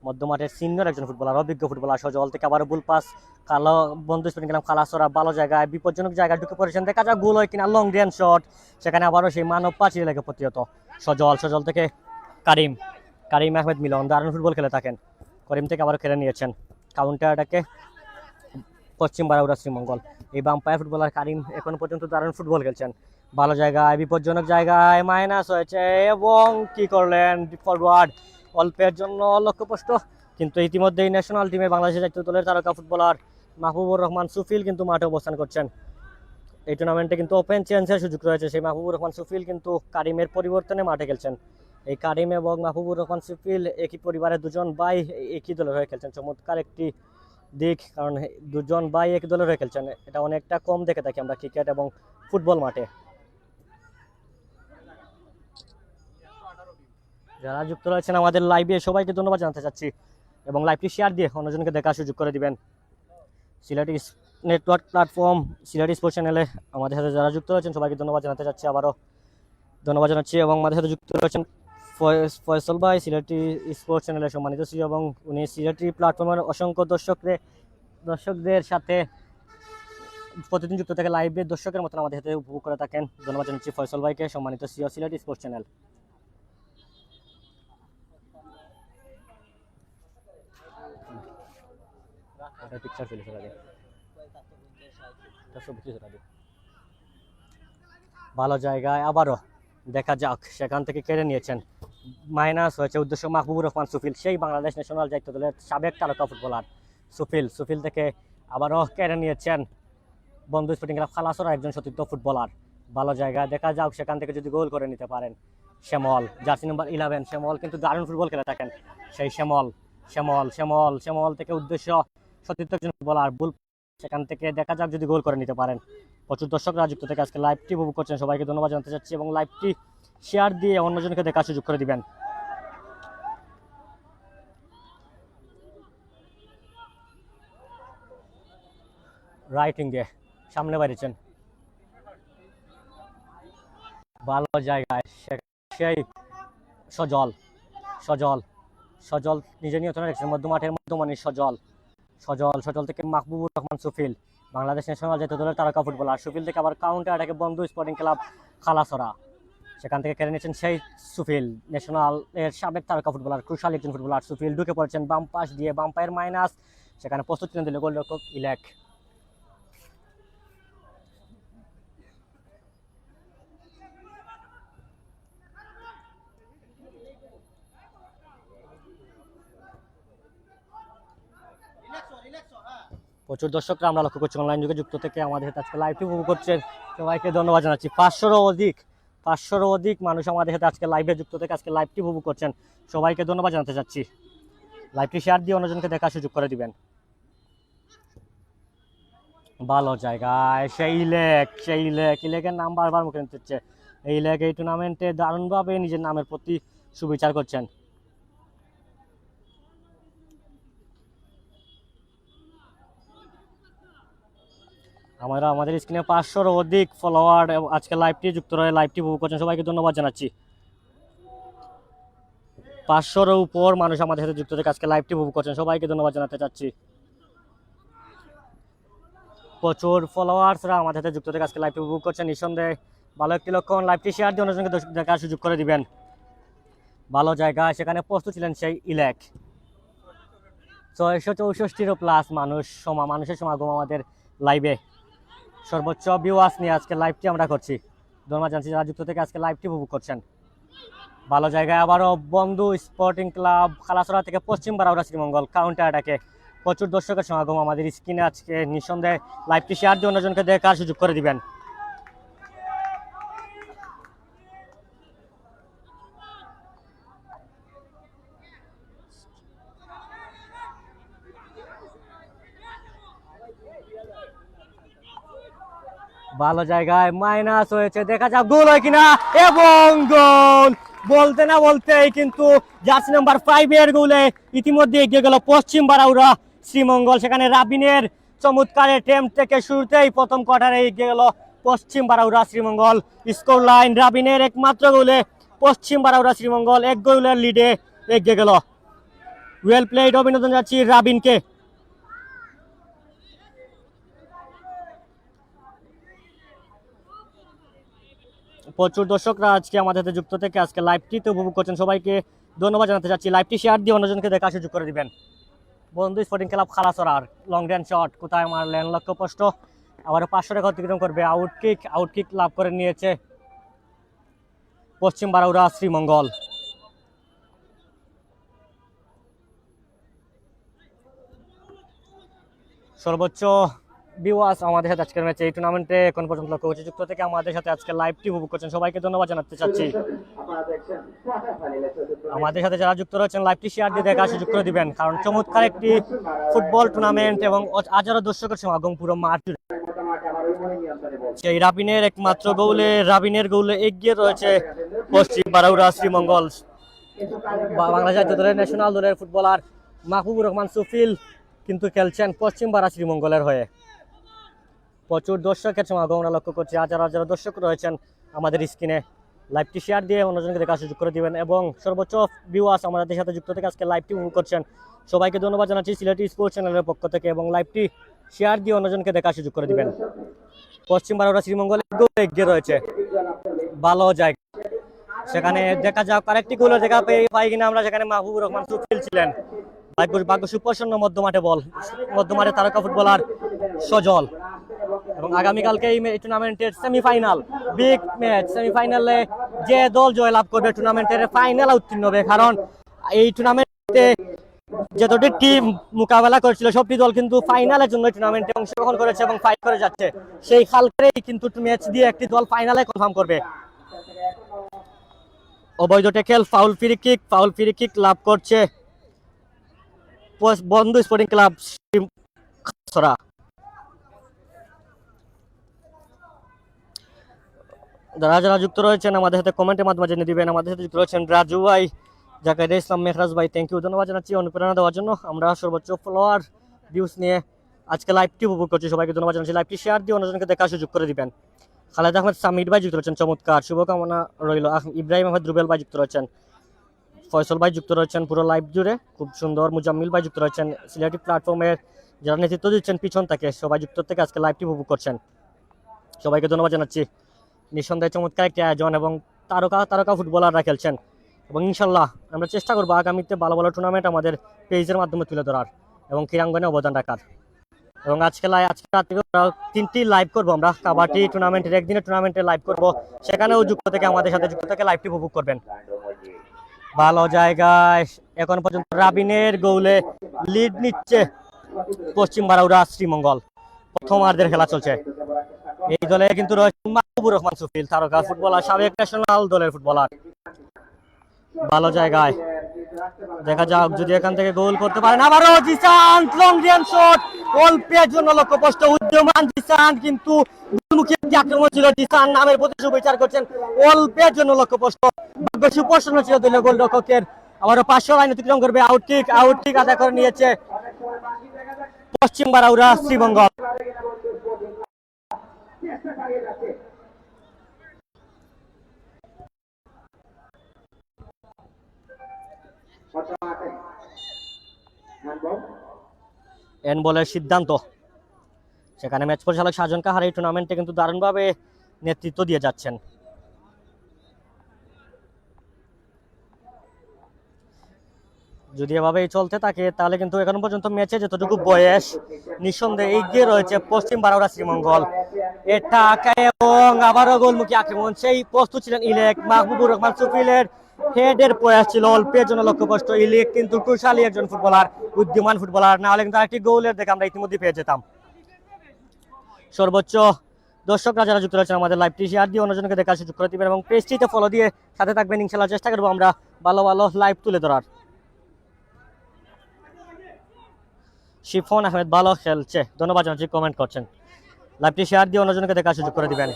মধ্যমাঠের সিনিয়র একজন ফুটবলার, অভিজ্ঞ ফুটবলার। সজল থেকে আবার বুল পাস, কালো বন্ধু স্পিন গেলাম খালাসরা, ভালো জায়গায় বিপজ্জনক জায়গায় ঢুকে পড়েছেন, দেখা যাক গোল হয় কিনা। লং রেঞ্জ শট, সেখানে আবারও সেই মানব পাঁচিলে লেগে প্রতিহত। সজল, সজল থেকে কারিম, কারিম আহমেদ মিলন দারুণ ফুটবল খেলে থাকেন। করিম থেকে আবারও খেলে নিয়েছেন। কাউন্টারটাকে পশ্চিম বারাউরা শ্রীমঙ্গল। এই বাম্পায়ার ফুটবলার কারিম এখন পর্যন্ত দারুণ ফুটবল খেলছেন। ভালো জায়গায় বিপজ্জনক জায়গায় মাইনাস হয়েছে এবং কি করলেন ফরওয়ার্ড, অল্পের জন্য লক্ষ্যভ্রষ্ট। কিন্তু ইতিমধ্যেই ন্যাশনাল টিমে বাংলাদেশের জাতীয় দলের তারকা ফুটবলার মাহবুবুর রহমান সুফিল কিন্তু মাঠে অবস্থান করছেন। এই টুর্নামেন্টে কিন্তু ওপেন চ্যান্সের সুযোগ রয়েছে। সেই মাহবুবুর রহমান সুফিল কিন্তু কারিমের পরিবর্তনে মাঠে খেলছেন। এই কারিম এবং মাহবুবুর রহমান সুফিল একই পরিবারের দুজন ভাই একই দলের হয়ে খেলছেন। চমৎকার একটি দিক, কারণ দুজন ভাই একই দলের হয়ে খেলছেন। এটা অনেকটা কম দেখে থাকি আমরা ক্রিকেট এবং ফুটবল মাঠে। যারা যুক্ত রয়েছেন আমাদের লাইভে সবাইকে ধন্যবাদ জানাতে চাচ্ছি এবং লাইভটি শেয়ার দিয়ে অন্যজনকে দেখার সুযোগ করে দিবেন। Sylheti network platform, Sylheti sports চ্যানেলে আমাদের সাথে যারা যুক্ত রয়েছেন সবাইকে ধন্যবাদ জানাতে চাচ্ছি, আবারও ধন্যবাদ জানাচ্ছি। এবং আমাদের সাথে যুক্ত রয়েছেন ফয়সল ভাই, সিলেটি স্পোর্টস চ্যানেলে সম্মানিত ছিল এবং উনি সিলেটি প্ল্যাটফর্মের অসংখ্য দর্শকদের সাথে প্রতিদিন যুক্ত থেকে লাইভে দর্শকের মতন আমাদের সাথে উপভোগ করে থাকেন। ধন্যবাদ জানাচ্ছি ফয়সল ভাইকে, সম্মানিত CEO Sylheti sports channel. Picture ফেলে ফেলা যায়, ভালো জায়গায় আবারও দেখা যাক সেখান থেকে কেড়ে নিয়েছেন। মাইনাস হয়েছে উদ্দেশ্য মাহবুবুর রহমান সুফিল, সেই বাংলাদেশ ন্যাশনাল জাতীয় দলের সাবেক তারকা ফুটবলার সুফিল। সুফিল থেকে আবারও কেড়ে নিয়েছেন বন্ধু স্পোর্টিং ক্লাব খালাসরা একজন সতীর্থ ফুটবলার। ভালো জায়গায় দেখা যাক সেখান থেকে যদি গোল করে নিতে পারেন। শ্যামল, জার্সি নাম্বার 11, শ্যামল কিন্তু দারুণ ফুটবল খেলে থাকেন। সেই শ্যামল, শ্যামল শ্যামল শ্যামল থেকে উদ্দেশ্য সতীর্থ একজন ফুটবলার, বুল সেখান থেকে দেখা যাক যদি গোল করে নিতে পারেন। প্রচুর দর্শকরা যুক্ত থেকে আজকে লাইভটি উপভোগ করছেন, সবাইকে ধন্যবাদ জানাতে চাচ্ছি এবং লাইভটি শেয়ার দিয়ে অন্যজনকে দেখার সুযোগ করে দিবেন। রাইটিং দিয়ে সামনে বাড়িয়েছেন, ভালো জায়গায় সেই সজল, সজল সজল নিজে নিয়ন্ত্রণে রেখেছেন মধ্যমাঠের মধ্যমানি সজল, সজল সজল থেকে মাহবুবুর রহমান সুফিল, বাংলাদেশ ন্যাশনাল জাতীয় দলের তারকা ফুটবলার। সুফিল থেকে আবার কাউন্টার অ্যাটাকে বন্ধু স্পোর্টিং ক্লাব খালাসরা, সেখান থেকে কেড়ে নিয়েছেন সেই সুফিল, ন্যাশনাল এর সাবেক তারকা ফুটবলার, ক্রুশাল একজন ফুটবলার সুফিল। ঢুকে পড়েছেন বাম পাশ দিয়ে, বাম পায়ের মাইনাস, সেখানে প্রস্তুত ছিলেন দিল গোলরক্ষক ইলেক। প্রচুর দর্শকরা আমরা লক্ষ্য করছি অনলাইন যুগে যুক্ত থেকে আমাদের সাথে আজকে লাইভটি উপভোগ করছেন, সবাইকে ধন্যবাদ জানাচ্ছি। 500রও অধিক মানুষ আমাদের সাথে আজকে লাইভে যুক্ত থেকে আজকে লাইভটি উপভোগ করছেন, সবাইকে ধন্যবাদ জানাতে চাচ্ছি। লাইভটি শেয়ার দিয়ে অন্যজনকে দেখার সুযোগ করে দিবেন। ভালো জায়গায় সেই ইলেকের নাম বারবার মুখে নিতে হচ্ছে। এই ইলেক এই টুর্নামেন্টে দারুণভাবে নিজের নামের প্রতি সুবিচার করছেন। আমাদের স্ক্রিনে 500রও অধিক ফলোয়ার আজকে লাইভটি যুক্ত রয়ে লাইভটি উপভোগ করছেন, সবাইকে ধন্যবাদ জানাচ্ছি। 500রও উপর মানুষ আমাদের সাথে যুক্ত থেকে আজকে লাইভটি উপভোগ করছেন, সবাইকে ধন্যবাদ জানাতে চাচ্ছি। প্রচুর ফলোয়ার্সরা আমাদের সাথে যুক্ত থেকে আজকে লাইভটি উপভোগ করছেন, নিঃসন্দেহে ভালো একটি লক্ষণ। লাইভটি শেয়ার দিয়ে অন্যজনকে দেখার সুযোগ করে দিবেন। ভালো জায়গা, সেখানে প্রস্তুত ছিলেন সেই ইলেক। 664 প্লাস মানুষের সমাগম আমাদের লাইভে, সর্বোচ্চ ভিউয়ার্স নিয়ে আজকে লাইভটি আমরা করছি। ধন্যবাদ জানাচ্ছি যারা যুক্ত থেকে আজকে লাইভটি উপভোগ করছেন। ভালো জায়গায় আবারও বন্ধু স্পোর্টিং ক্লাব খালাসরা থেকে পশ্চিম বারাউরা শ্রীমঙ্গল কাউন্টার অ্যাটাকে প্রচুর দর্শকের সমাগম আমাদের স্ক্রিনে আজকে, নিঃসন্দেহে লাইভটি শেয়ার দিয়ে অন্যজনকে দেখার সুযোগ করে দিবেন। ভালো জায়গায় মাইনাস হয়েছে, দেখা যাক গোল হয় কিনা এবং গোল। বলতে না বলতেই কিন্তু জার্সি নাম্বার 5 এর গোলে ইতিমধ্যে এগিয়ে গেল পশ্চিম বারাউরা শ্রীমঙ্গল। সেখানে রাবিনের চমৎকার অ্যাটেম্পট থেকে শুরুতেই প্রথম কোয়ার্টারে এগিয়ে গেল পশ্চিম বারাউরা শ্রীমঙ্গল। স্কোর লাইন রাবিনের একমাত্র গোলে পশ্চিম বারাউরা শ্রীমঙ্গল 1 গোলের লিডে এগিয়ে গেল। ওয়েল প্লেড, অভিনন্দন যাচ্ছি রাবিনকে। প্রচুর দর্শকরা আজকে আমাদের সাথে যুক্ত থেকে আজকে লাইভটিতে উপভোগ করছেন, সবাইকে ধন্যবাদ জানাতে চাচ্ছি। লাইভটি শেয়ার দিয়ে অন্যজনকে দেখার সুযোগ করে দিবেন। বন্ধু স্পোর্টিং ক্লাব খালাসরার লং রেঞ্জ শট কোথায় মারলেন লক্ষ্যপষ্ট, আবার 500 টাকা অতিক্রম করবে। আউটকিক লাভ করে নিয়েছে পশ্চিম বারাউরা শ্রীমঙ্গল। সর্বোচ্চ ভিউয়ার্স আমাদের সাথে আজকের ম্যাচে এই টুর্নামেন্টে এখন পর্যন্ত লক্ষ্য যুক্ত থেকে আমাদের সাথে আজকে লাইভটি উপভোগ করছেন, সবাইকে ধন্যবাদ জানাতে চাচ্ছি। আমাদের সাথে যারা যুক্ত রয়েছেন লাইভটি শেয়ার দিয়ে দেখা সুযোগ করে দিবেন, কারণ চমৎকার একটি ফুটবল টুর্নামেন্ট এবং হাজারো দর্শকের সমাগম পুরো মাঠ জুড়ে। সেই রাবিনের গৌলে এগিয়ে রয়েছে পশ্চিম বারাউরা শ্রীমঙ্গল। বাংলাদেশ জাতীয় দলের ন্যাশনাল দলের ফুটবলার মাহবুবুর রহমান সুফিল কিন্তু খেলছেন পশ্চিম বারা শ্রীমঙ্গলের হয়ে। প্রচুর দর্শকের সমাগম আমরা লক্ষ্য করছি, হাজার দর্শক রয়েছেন আমাদের স্ক্রিনে। লাইভটি শেয়ার দিয়ে অন্যজনকে দেখার সুযোগ করে দিবেন এবং সর্বোচ্চ ভিউয়ার্স আমাদের সাথে যুক্ত থেকে আজকে লাইভটি উপভোগ করছেন, সবাইকে ধন্যবাদ জানাচ্ছি সিলেটি স্পোর্টস চ্যানেলের পক্ষ থেকে এবং লাইভটি শেয়ার দিয়ে অন্যজনকে দেখার সুযোগ করে দিবেন। পশ্চিম বারাউরা শ্রীমঙ্গল এগিয়ে রয়েছে, ভালো জায়গা, সেখানে দেখা যাক আরেকটি গোলের দেখা পাই কিনা আমরা, যেখানে মাহবুবুর রহমান সুফিল ছিলেন। ভাগ্য সুপ্রসন্ন মধ্যমাঠে তারকা ফুটবলার সজল। এবং আগামীকালকে এই টুর্নামেন্টের সেমিফাইনাল বিগ ম্যাচ, সেমিফাইনালে যে দল জয়লাভ করবে টুর্নামেন্টের ফাইনাল উত্তীর্ণ হবে, কারণ এই টুর্নামেন্টে যতটি টিম মোকাবেলা করেছিল সবটি দল কিন্তু ফাইনালের জন্য টুর্নামেন্টে অংশগ্রহণ করেছে এবং ফাইট করে যাচ্ছে। সেই খালকেই কিন্তু ম্যাচ দিয়ে একটি দল ফাইনালে কনফার্ম করবে। অবৈধ ট্যাকেল, ফাউল ফ্রি কিক লাভ করছে বন্ধু স্পোর্টিং ক্লাব খালাসরা। যারা যুক্ত রয়েছেন আমাদের সাথে কমেন্টের মাধ্যমে জেনে দিবেন। আমাদের সাথে যুক্ত রয়েছেন রাজু ভাই, জাকারিয়া ইসলাম, মেহরাজ ভাই, থ্যাংক ইউ, ধন্যবাদ জানাচ্ছি অনুপ্রেরণা দেওয়ার জন্য। আমরা সর্বোচ্চ ফলোয়ার ভিউজ নিয়ে আজকে লাইভটি উপভোগ করছি, সবাইকে ধন্যবাদ জানাচ্ছি। লাইভটি শেয়ার দিয়ে অন্যজনকে দেখার সুযোগ করে দিবেন। খালেদ আহমেদ সামির ভাই যুক্ত রয়েছেন, চমৎকার, শুভকামনা রইল। ইব্রাহিম আহমেদ রুবেল ভাই যুক্ত রয়েছেন, ফয়সল ভাই যুক্ত রয়েছেন পুরো লাইভ জুড়ে, খুব সুন্দর। মুজাম্মিল ভাই যুক্ত রয়েছেন, সিলেটি প্ল্যাটফর্মের যারা নেতৃত্ব দিচ্ছেন পিছন থেকে, সবাই যুক্ত থেকে আজকে লাইভটি উপভোগ করছেন, সবাইকে ধন্যবাদ জানাচ্ছি। নিঃসন্দেহে চমৎকার একটি আয়োজন এবং তারকা ফুটবলাররা খেলছেন এবং ইনশাল্লাহ আমরা চেষ্টা করবো আগামীতে ভালো টুর্নামেন্ট আমাদের পেজের মাধ্যমে তুলে ধরার এবং ক্রীড়াঙ্গনে অবদান রাখার। এবং আজকে রাত্রে 3টি লাইভ করবো আমরা, কাবাডি টুর্নামেন্টের একদিনের টুর্নামেন্টে লাইভ করবো, সেখানেও যুক্ত থেকে আমাদের সাথে যুক্ত থেকে লাইভটি উপভোগ করবেন। ভালো জায়গায় এখন পর্যন্ত রাবিনের গোলে লিড নিচ্ছে পশ্চিম বারাউরা শ্রীমঙ্গল। প্রথমার্ধের খেলা চলছে। এই দলে কিন্তু রয়েছে মাহবুবুর রহমান সুফিল, তারকা ফুটবলার, সাবেক ন্যাশনাল দলের ফুটবলার। ভালো জায়গায়, দেখা যাক যদি এখান থেকে গোল করতে পারেন। আবারও জিসান লং রেঞ্জ শট, অল্পের জন্য লক্ষ্যপষ্ট উদ্যমান জিসান, কিন্তু মুখে আক্রমণ ছিল। জিসান নামের প্রতি সুবিচার করছেন, অল্পের জন্য লক্ষ্যপষ্ট, সুপ্রসন্ন ছিল দলীয় গোলরক্ষকের। আবারও 500 লাইন অতিক্রম করবে। আউটকিক আদায় করে নিয়েছে পশ্চিম বারাউরা শ্রীমঙ্গল। এন বলের সিদ্ধান্ত, সেখানে ম্যাচ পরিচালক সাজন কাহার এই টুর্নামেন্টে কিন্তু দারুণভাবে নেতৃত্ব দিয়ে যাচ্ছেন। যদি এভাবেই চলতে থাকে তাহলে কিন্তু এখন পর্যন্ত ম্যাচে যতটুকু বয়স, নিঃসন্দেহে এগিয়ে রয়েছে পশ্চিম বারাউরা শ্রীমঙ্গল। এটা এবং আবারও গোলমুখী আক্রমণ, সেই প্রস্তুত ছিলেন ইলেক। মাহবুবুর রহমান সুফিলের হেডের প্রয়াস ছিল, অল্পের জন্য লক্ষ্যপষ্ট। ইলেক কিন্তু কুশালী একজন ফুটবলার, বুদ্ধিমান ফুটবলার, না হলে কিন্তু আরেকটি গোলের দেখা আমরা ইতিমধ্যে পেয়ে যেতাম। সর্বোচ্চ দর্শকরা যারা যুক্ত রয়েছেন আমাদের লাইভটি শেয়ার দিয়ে অন্যজনকে দেখার সুযোগ করে দিবেন এবং পেজটিতে ফলো দিয়ে সাথে থাকবেন। ইনশাল্লাহ চেষ্টা করবো আমরা ভালো লাইভ তুলে ধরার। শিফন আহমেদ ভালো খেলছে, ধন্যবাদ জানাচ্ছি, কমেন্ট করছেন। লাইভটি শেয়ার দিয়ে অন্যজনকে দেখার সুযোগ করে দিবেন।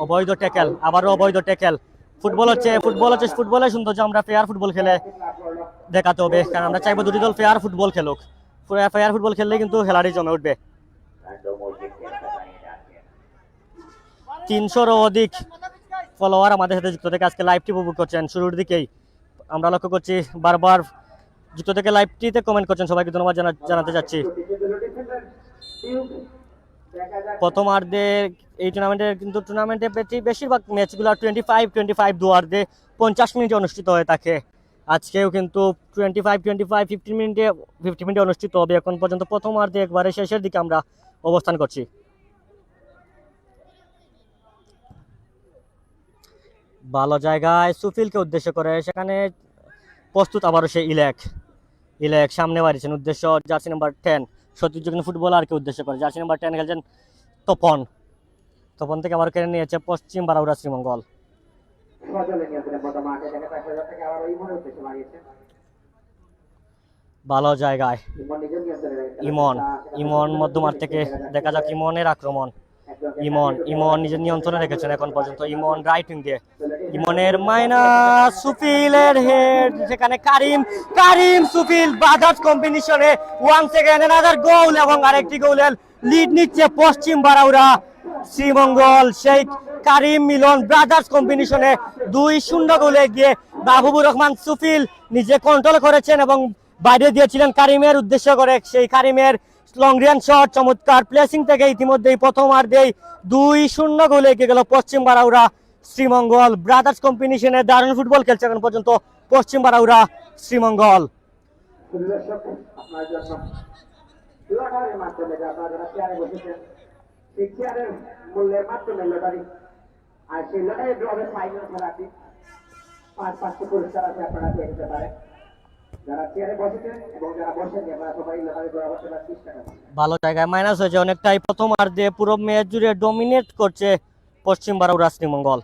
অবৈধ ট্যাকেল, আবারও অবৈধ ট্যাকেল। ফুটবল হচ্ছে ফুটবলের সৌন্দর্য আমরা ফেয়ার ফুটবল খেলে দেখাতে হবে, কারণ আমরা চাইবো দুটি দল ফেয়ার ফুটবল খেলুক। ফেয়ার ফুটবল খেললে কিন্তু খেলাড়ি জমে উঠবে। 300-র অধিক ফলোয়ার আমাদের সাথে যুক্ত থেকে আজকে লাইভটি উপভোগ করছেন। শুরুর দিকেই আমরা লক্ষ্য করছি বারবার যুক্ত থেকে লাইভটিতে কমেন্ট করছেন, সবাইকে ধন্যবাদ জানাতে যাচ্ছি। প্রথমার্ধে এই টুর্নামেন্টের কিন্তু বেশিরভাগ ম্যাচগুলো 25 দুয়ার্ধে 50 মিনিটে অনুষ্ঠিত হয়ে থাকে। আজকেও কিন্তু 50 মিনিটে অনুষ্ঠিত হবে। এখন পর্যন্ত প্রথমার্ধে একবারে শেষের দিকে আমরা অবস্থান করছি। ভালো জায়গায় সুফিলকে উদ্দেশ্য করে সেখানে প্রস্তুত আবারও সে ইলেক সামনে বাড়িয়েছেন, উদ্দেশ্য জার্সি নাম্বার 10 সতীর্থ ফুটবলারকে উদ্দেশ্য করে। জার্সি নাম্বার 10 খেলছেন তপন থেকে আবার কেড়ে নিয়েছে পশ্চিম বারাউরা শ্রীমঙ্গল। ভালো জায়গায় ইমন মধ্যমাঠ থেকে, দেখা যাক ইমনের আক্রমণ। ইমন নিজের নিয়ন্ত্রণে রেখেছেন এখন পর্যন্ত। ইমন রাইট উইং দিয়ে, ইমনের মাইনাস সুফিলের হেড, সেখানে কারিম সুফিল ব্রাদার্স কম্বিনেশনে ওয়ান সেকেন্ড অ্যানাদার গোল এবং আরেকটি গোলের লিড নিচ্ছে পশ্চিম বারাউরা শ্রীমঙ্গল। সেই কারিম মিলন ব্রাদার্স কম্বিনেশনে 2-0 গোলে গিয়ে মাহবুবুর রহমান সুফিল নিজে কন্ট্রোল করেছেন এবং বাইরে দিয়েছিলেন কারিমের উদ্দেশ্য করে। সেই কারিমের লং রেঞ্জ শট চমৎকার প্লেসিং থেকে ইতিমধ্যেই প্রথমার্ধেই 2-0 গোলে এগিয়ে গেল পশ্চিম বারাউরা শ্রীমঙ্গল। ব্রাদার্স কম্বিনেশনে দারুণ ফুটবল খেলছে এখন পর্যন্ত পশ্চিম বারাউরা শ্রীমঙ্গল। ভালো জায়গায় মাইনাস হয়েছে অনেকটাই। প্রথমার্ধে পুরো ম্যাচ জুড়ে ডমিনেট করছে পশ্চিম বারাউরা শ্রীমঙ্গল।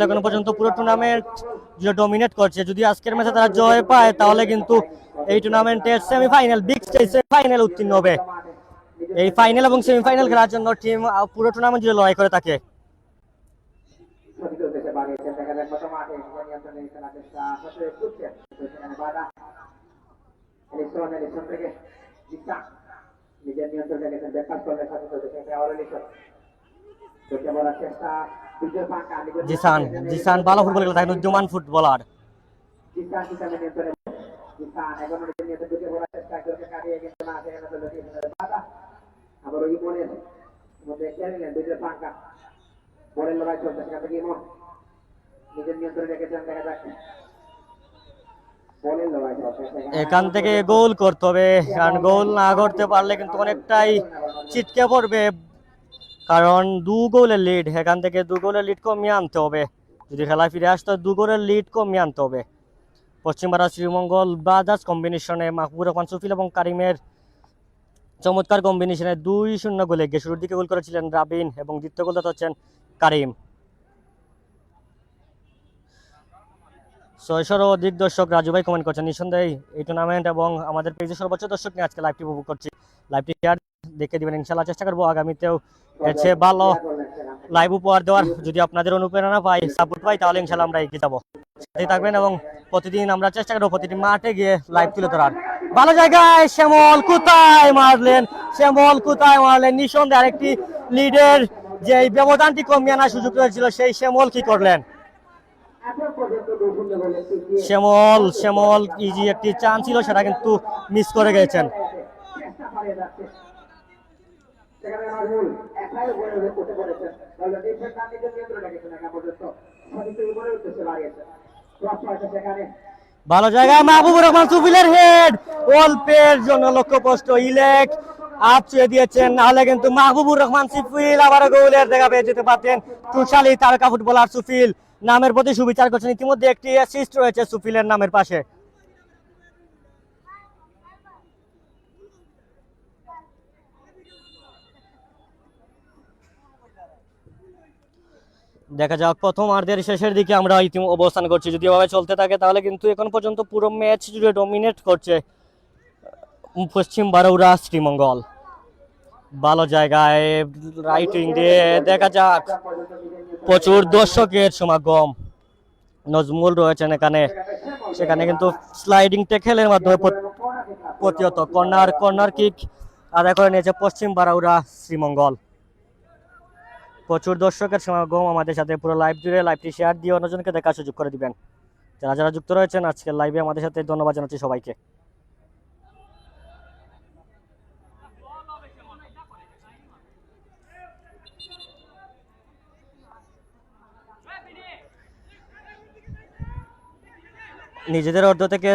এখন পর্যন্ত পুরো টুর্নামেন্ট জুড়ে ডমিনেট করছে। যদি আজকের ম্যাচে তারা জয় পায় তাহলে কিন্তু এই টুর্নামেন্টের সেমিফাইনাল বিগ স্টেজ সেমিফাইনাল উত্তীর্ণ হবে। এই ফাইনাল এবং সেমিফাইনাল খেলার জন্য টিম পুরো টুর্নামেন্ট জুড়ে লড়াই করে থাকে। জিসান ভালো ফুটবল খেলে থাকেন, উদ্যমান ফুটবলার। এখান থেকে গোল করতে হবে, কারণ গোল না করতে পারলে কিন্তু অনেকটাই ছিটকে পড়বে, কারণ 2 গোলের লিড। এখান থেকে 2 গোলের লিড কমিয়ে আনতে হবে। যদি খেলায় ফিরে আসতে 2 গোলের লিড কমিয়ে আনতে হবে। পশ্চিম বারাউরা শ্রীমঙ্গল ব্রাদার্স কম্বিনেশনে মাহবুবুর রহমান সুফিল এবং কারিমের চমৎকার কম্বিনেশনে 2-0 গোলে গিয়ে শুরুর দিকে গোল করেছিলেন রাবিন এবং দ্বিতীয় গোলদাতা হচ্ছেন কারিম। 600-র অধিক দর্শক রাজু ভাই কমেন্ট করছেন। নিঃসন্দেহে এই টুর্নামেন্ট এবং আমাদের পেজে সর্বোচ্চ দর্শক নিয়ে আজকে লাইভটি উপভোগ করছি। লাইভটি শেয়ার দেখে দিবেন, ইনশাআল্লাহ চেষ্টা করবো আগামীতেও এর চেয়ে ভালো লাইভ উপহার দেওয়ার। যদি আপনাদের অনুপ্রেরণা পাই, সাপোর্ট পাই, তাহলে ইনশাআল্লাহ আমরা এগিয়ে যাবো। সাথে থাকবেন এবং প্রতিদিন আমরা চেষ্টা করবো প্রতিটি মাঠে গিয়ে লাইভ তুলে ধরার। ভালো জায়গায় শ্যামল কোথায় মারলেন, নিঃসন্দেহে আরেকটি লিডের যে ব্যবধানটি কমিয়ে আনার সুযোগ রয়েছিল, সেই শ্যামল কি করলেন? শ্যামল ইজি একটি চান্স ছিল, সেটা কিন্তু মিস করে গেছেন। ভালো জায়গায় মাহবুবুর রহমান সুফিলের হেড, অল্পের জন্য লক্ষ্যভ্রষ্ট। ইলেক আপ ছুঁয়ে দিয়েছেন, নাহলে কিন্তু মাহবুবুর রহমান সুফিল আবারও গোলের দেখা পেয়ে যেতে পারতেন। টুশালী তারকা ফুটবলার সুফিল নামের প্রতি সুবিচার করছেন। ইতিমধ্যে একটি অ্যাসিস্ট রয়েছে সুফিলের নামের পাশে। দেখা যাক প্রথমার্ধের শেষের দিকে আমরা অবস্থান করছি। যদি এভাবে চলতে থাকে তাহলে কিন্তু এখন পর্যন্ত পুরো ম্যাচ জুড়ে ডমিনেট করছে পশ্চিম বারাউরা শ্রীমঙ্গল। ভালো জায়গায় রাইট উইং দিয়ে, দেখা যাক প্রচুর দর্শকের সমাগম। নজমুল রয়েছেন এখানে, সেখানে কিন্তু স্লাইডিং ট্যাকেলের মাধ্যমে প্রতিহত। কর্নার কিক আদায় করে নিয়েছে পশ্চিম বারাউরা শ্রীমঙ্গল। প্রচুর দর্শকের সমাগম আমাদের সাথে পুরো লাইভ জুড়ে। লাইভটি শেয়ার দিয়ে অন্যজনকে দেখার সুযোগ করে দিবেন। যারা যারা যুক্ত রয়েছেন আজকের লাইভে আমাদের সাথে, ধন্যবাদ জানাচ্ছি সবাইকে। নিজেদের অর্ধ থেকে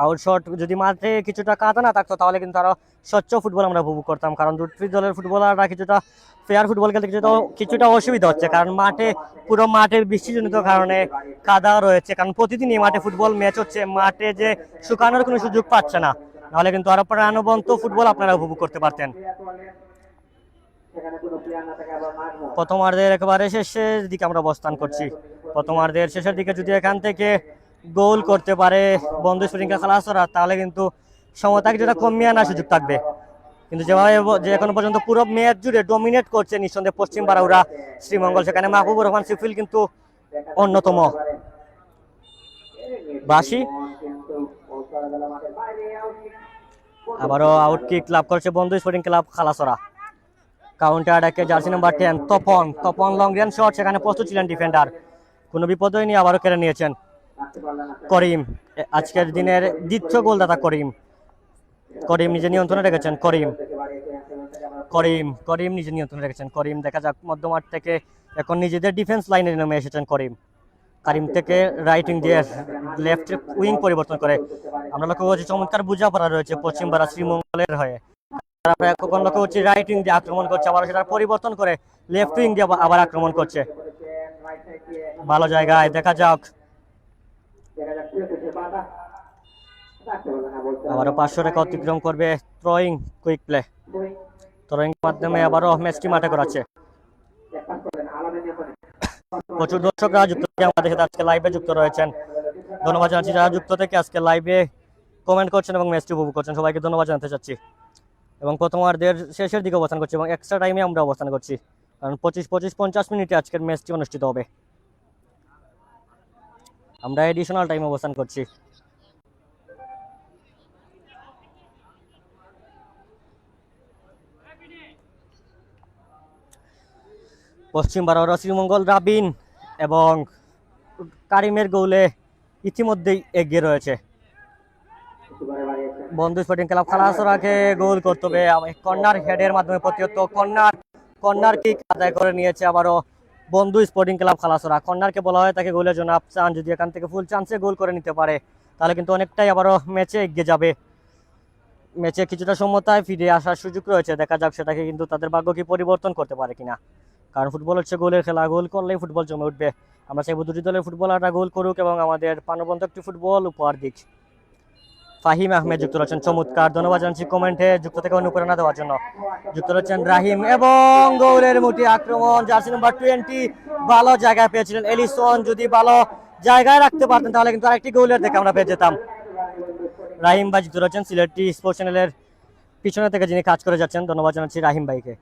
আউটশট যদি মাঠে কিছুটা কাদা না থাকতো তাহলে কিন্তু আরো স্বচ্ছ ফুটবল আমরা উপভোগ করতাম, কারণ দুটি দলের ফুটবলাররা কিছুটা ফেয়ার ফুটবল খেলতে কিছুটা অসুবিধা হচ্ছে, কারণ পুরো মাঠে বৃষ্টিজনিত কারণে কাদা রয়েছে, কারণ প্রতিদিন এই মাঠে ফুটবল ম্যাচ হচ্ছে, মাঠে যে শুকানোর কোনো সুযোগ পাচ্ছে না, নাহলে কিন্তু আরো প্রাণবন্ত ফুটবল আপনারা উপভোগ করতে পারতেন। প্রথমার্ধের একেবারে শেষের দিকে আমরা অবস্থান করছি। প্রথমার্ধের শেষের দিকে যদি এখান থেকে গোল করতে পারে বন্ধু স্প্রিং খালাসরা, তাহলে কিন্তু সমতা কিছুটা কমিয়ে আনার সুযোগ থাকবে। কিন্তু যেভাবে যে এখনো পর্যন্ত পুরো ম্যাচ জুড়ে ডমিনেট করছে নিঃসন্দেহে পশ্চিম বারাউরা শ্রীমঙ্গল, সেখানে মাহবুবুর রহমান সিফিল কিন্তু অন্যতম। বাসি আবারও আউটকিক লাভ করছে বন্ধু স্পোর্টিং ক্লাব খালাসরা। কাউন্টার অ্যাটাকে jersey number 10 Tapan long range shot, সেখানে প্রস্তুত ছিলেন ডিফেন্ডার, কোনো বিপদ হয়নি, আবারও কেড়ে নিয়েছেন করিম। আজকের দিনের দ্বিতীয় গোলদাতা করিম নিজে নিয়ন্ত্রণে রেখেছেন। করিম নিজে নিয়ন্ত্রণে রেখেছেন। করিম দেখা যাক মধ্যমাঠ থেকে এখন নিজেদের ডিফেন্স লাইনে নেমে এসেছেন করিম থেকে রাইট উইং দিয়ে লেফট উইং পরিবর্তন করে আমরা লক্ষ্য করছি চমৎকার বোঝাপড়া রয়েছে পশ্চিম বারা শ্রীমঙ্গলের হয়ে। কখন লক্ষ্য করছি রাইট উইং দিয়ে আক্রমণ করছে, আবার সেটা পরিবর্তন করে লেফট উইং দিয়ে আবার আক্রমণ করছে। ভালো জায়গায় দেখা যাক, আবারও 500 রেখা অতিক্রম করবে থ্রোয়িং কুইক প্লে, থ্রোয়িং মাধ্যমে আবারও ম্যাচটি মাঠে করাচ্ছে। প্রচুর দর্শকরা যুক্ত থেকে আমাদের সাথে আজকে লাইভে যুক্ত রয়েছেন, ধন্যবাদ জানাচ্ছি যারা যুক্ত থেকে আজকে লাইভে কমেন্ট করছেন এবং ম্যাচটি উপভোগ করছেন, সবাইকে ধন্যবাদ জানাতে চাচ্ছি। এবং প্রথমার্ধের শেষের দিকে অবস্থান করছি এবং এক্সট্রা টাইমে আমরা অবস্থান করছি, কারণ 25-50 মিনিটে আজকের ম্যাচটি অনুষ্ঠিত হবে। আমরা এডিশনাল টাইমে অবস্থান করছি। পশ্চিম বারাউরা শ্রীমঙ্গল রাবিন এবং কারিমের গোলে ইতিমধ্যেই এগিয়ে রয়েছে। বন্ধু স্পোর্টিং ক্লাব খালাসরাকে গোল করতে হবে, কর্নার হেডের মাধ্যমে প্রতিহত কর্নার কিক আদায় করে নিয়েছে আবারও বন্ধু স্পোর্টিং ক্লাব খালাসরা। কর্নারকে বলা হয় তাকে গোলের জন্য চান, যদি এখান থেকে ফুল চান্সে গোল করে নিতে পারে তাহলে কিন্তু অনেকটাই আবারও ম্যাচে এগিয়ে যাবে, ম্যাচে কিছুটা সমতায় ফিরে আসার সুযোগ রয়েছে। দেখা যাক সেটাকে কিন্তু তাদের ভাগ্য কি পরিবর্তন করতে পারে কিনা, কারণ ফুটবল হচ্ছে গোলের খেলা, গোল করলেই ফুটবল জমে উঠবে। আমরা চাইব দুটি দলের ফুটবলাররা গোল করুক এবং আমাদের প্রাণবন্ত একটি ফুটবল উপহার দিক। ফাহিম আহমেদ যুক্ত রয়েছেন, চমৎকার, ধন্যবাদ জানাচ্ছি কমেন্টে যুক্ত থেকে অনুপ্রেরণা দেওয়ার জন্য। যুক্ত রয়েছেন রাহিম এবং গোলের মুঠি আক্রমণ, জার্সি নাম্বার 20 ভালো জায়গায় পেয়েছিলেন এলিসন, যদি ভালো জায়গায় রাখতে পারতেন তাহলে কিন্তু আরেকটি গোলের দেখে আমরা পেয়ে যেতাম। রাহিম ভাই যুক্ত রয়েছেন সিলেটি স্পোর্টস চ্যানেলের পিছনে থেকে যিনি কাজ করে যাচ্ছেন, ধন্যবাদ জানাচ্ছি রাহিম ভাইকে।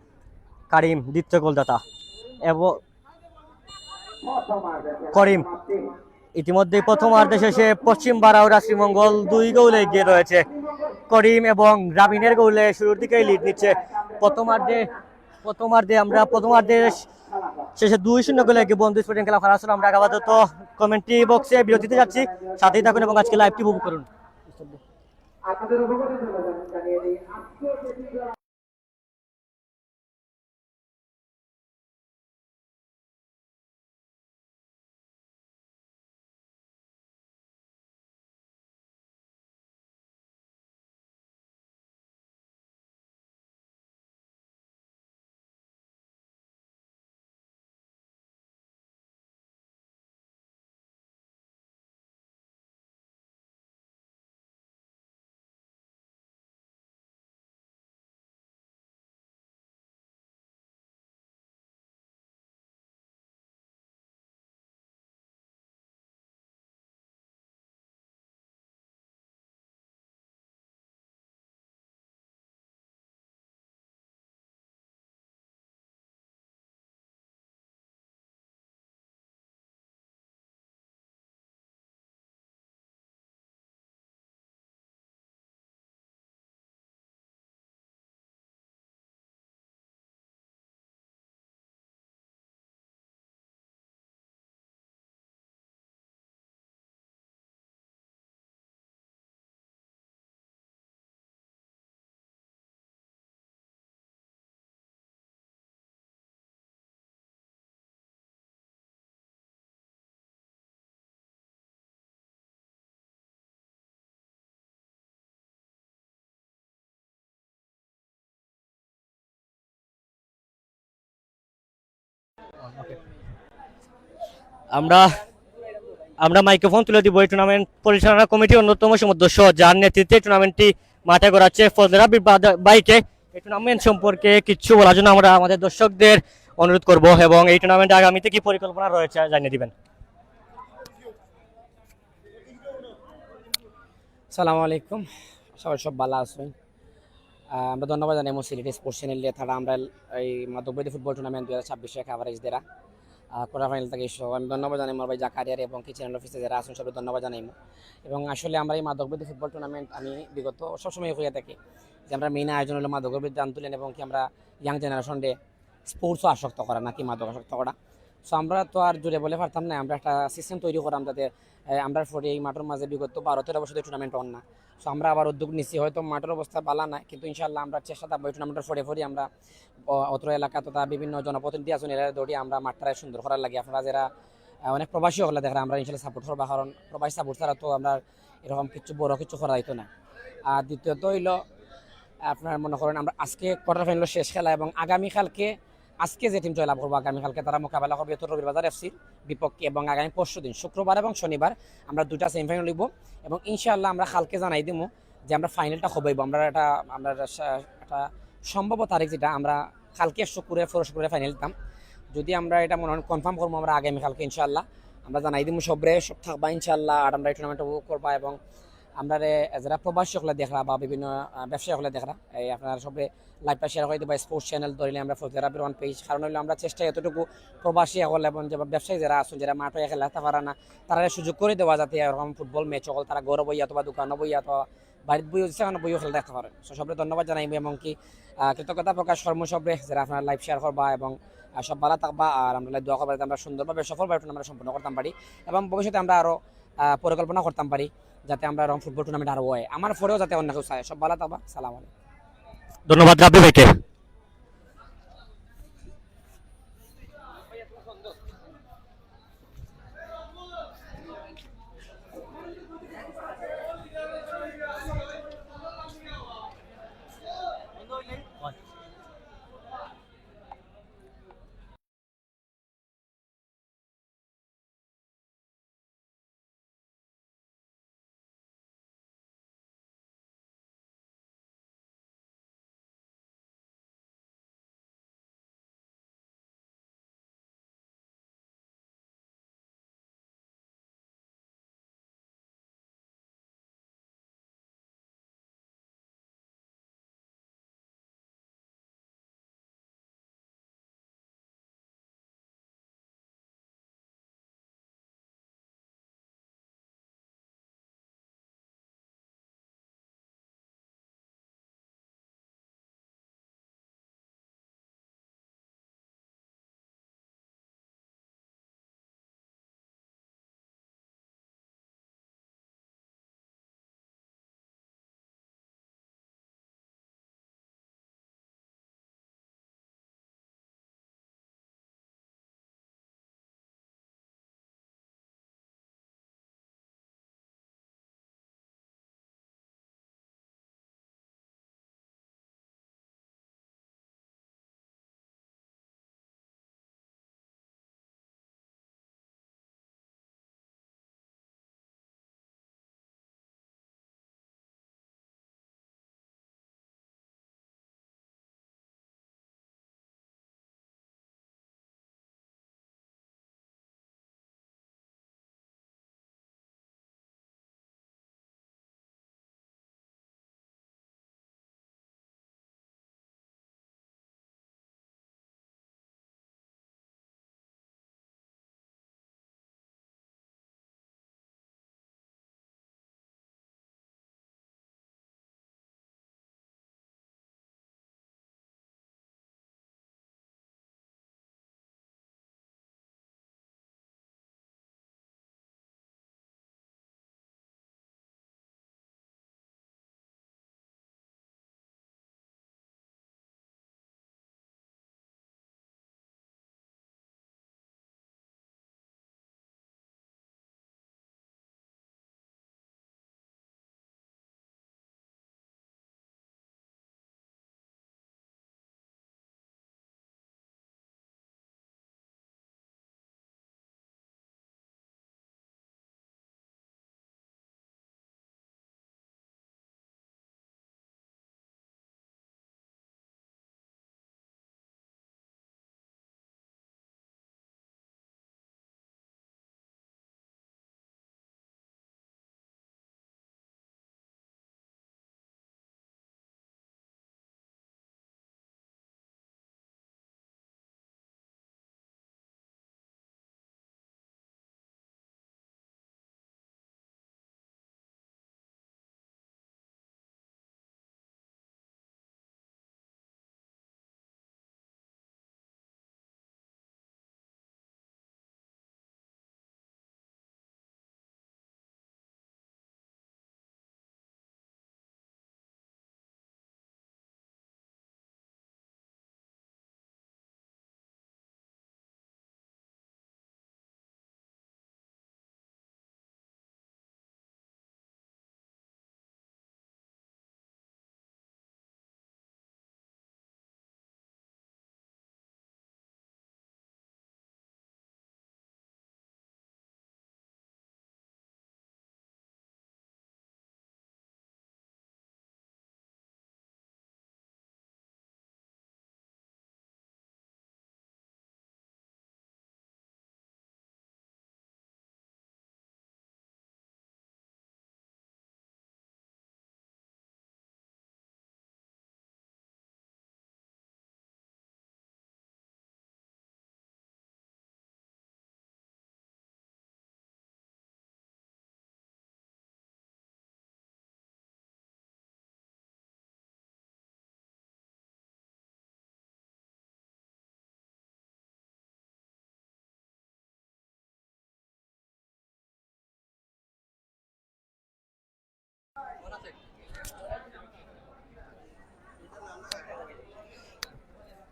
কারিম দ্বিতীয় গোলদাতা এবং করিম ইতিমধ্যে প্রথমার্ধে শেষে পশ্চিম বারাউরা শ্রীমঙ্গল 2 গোলে এগিয়ে রয়েছে। করিম এবং রাবিনের গোলে শুরুর দিকেই লিড নিচ্ছে। প্রথমার্ধে শেষে 2-0 গোলে এগিয়ে বন্ধু স্পোর্টিং ক্লাব খালাসরা। আমরা আপাতত কমেন্ট্রি বক্সে বিরতিতে যাচ্ছি, সাথেই থাকুন এবং আজকে লাইভটি উপভোগ করুন। আমরা আমরা মাইক্রোফোন তুলে দিব এই টুর্নামেন্ট পরিচালনা কমিটির অন্যতম সদস্য যার নেতৃত্বে টুর্নামেন্টটি মাঠে গড়াচ্ছে ফজলে রাব্বি বাইকে এই টুর্নামেন্ট সম্পর্কে কিছু বলার জন্য আমরা আমাদের দর্শকদের অনুরোধ করব এবং এই টুর্নামেন্টে আগামীতে কি পরিকল্পনা রয়েছে জানিয়ে দিবেন। সালামু আলাইকুম, সবাই সব ভালো আছেন। আমরা ধন্যবাদ জানাই সিলেট স্পোর্টস চ্যানেল দিয়ে তারা আমরা এই মাদকবাদী ফুটবল টুর্নামেন্ট 2026 কাভারেজ দেরা কোয়ার্টার ফাইনাল থেকে সব আমি ধন্যবাদ জানাই আমার ভাই জাকারিয়ার এবং কি চ্যানেল অফিসে যারা আছেন সবাই ধন্যবাদ জানাই। এবং আসলে আমরা এই মাদকবাদী ফুটবল টুর্নামেন্ট আমি বিগত সবসময় হয়ে থাকি যে আমরা মেইন আয়োজন হলো মাদকবাদী আন্দোলন এবং কি আমরা ইয়াং জেনারেশনকে স্পোর্টসও আসক্ত করা নাকি মাদক আসক্ত করা। সো আমরা তো আর জুড়ে বলে পারতাম না, আমরা একটা সিস্টেম তৈরি করাম যাতে আমরা ফোরে এই মাঠের মাঝে বিগত 12-13 বছর টুর্নামেন্ট হন না। সো আমরা আবার উদ্যোগ নিচ্ছি, হয়তো মাঠের অবস্থা ভালো না কিন্তু ইনশাল্লাহ আমরা চেষ্টা থাকবো এই টুর্নামেন্টের ফোরে আমরা অত্র এলাকা তথা বিভিন্ন জনপ্রতিনিধি আছেন এরা দৌড়িয়ে আমরা মাঠটারে সুন্দর করার লাগে। আপনারা যারা অনেক প্রবাসী হলে দেখেন আমরা ইনশাল্লাহ সাপোর্ট করবো, কারণ প্রবাসী সাপোর্ট ছাড়া তো আমরা এরকম কিছু বড় কিছু করা হইতো না। আর দ্বিতীয়ত হইল আপনার মনে করেন আমরা আজকে কোয়ার্টার ফাইনাল শেষ খেলা এবং আগামীকালকে আজকে যে টিম জয়লাভ করবো আগামীকালকে তারা মোকাবেলা করবে রবিবাজার এফসির বিপক্ষে এবং আগামী পরশু দিন শুক্রবার এবং শনিবার আমরা দুটা সেমিফাইনাল লিখবো এবং ইনশাআল্লাহ আমরা কালকে জানাই দিব যে আমরা ফাইনালটা হবেইব। আমরা একটা সম্ভাব্য তারিখ যেটা আমরা কালকে শুক্রবার ফাইনাল দিতাম, যদি আমরা এটা মনে হয় কনফার্ম করবো আমরা আগামীকালকে ইনশাআল্লাহ আমরা জানাই দিব সবরে সব থাকবা ইনশাআল্লাহ। আর আমরা এই টুর্নামেন্ট উপভোগ করবা এবং আমরা যারা প্রবাসী হলে দেখরা বা বিভিন্ন ব্যবসায়ী হলে দেখরা এই আপনারা সবে লাইভটা শেয়ার করে দেবা স্পোর্টস চ্যানেল ধরলে আমরা ফজলে রাব্বির ওয়ান পেজ, কারণ হলে আমরা চেষ্টা এতটুকু প্রবাসী হল এবং যে ব্যবসায়ী যারা আসুন যারা মাঠে খেলাতে পারে না তারা সুযোগ করে দেওয়া যাতে এরকম ফুটবল ম্যাচ হল তারা গৌরব বই অথবা দোকান বই অথবা বাড়ির বই সেখানে বইও খেলে দেখতে পারেন। সবরে ধন্যবাদ জানাইব এবং কি কৃতজ্ঞতা প্রকাশ সর্বসবরে যারা আপনারা লাইভ শেয়ার করবা এবং সব ভালো থাকবা। আর আমরা দোয়া করবো আমরা সুন্দরভাবে সফলভাবে আমরা সম্পন্ন করতাম পারি এবং ভবিষ্যতে আমরা আরও পরিকল্পনা করতাম পারি যাতে আমরা এরকম ফুটবল টুর্নামেন্ট আরও হয়, আমার পরেও যাতে অন্য কেউ চায়। সব ভালো থাকবা, সালাম আলাইকুম। ধন্যবাদ রাব্বি ভাইকে।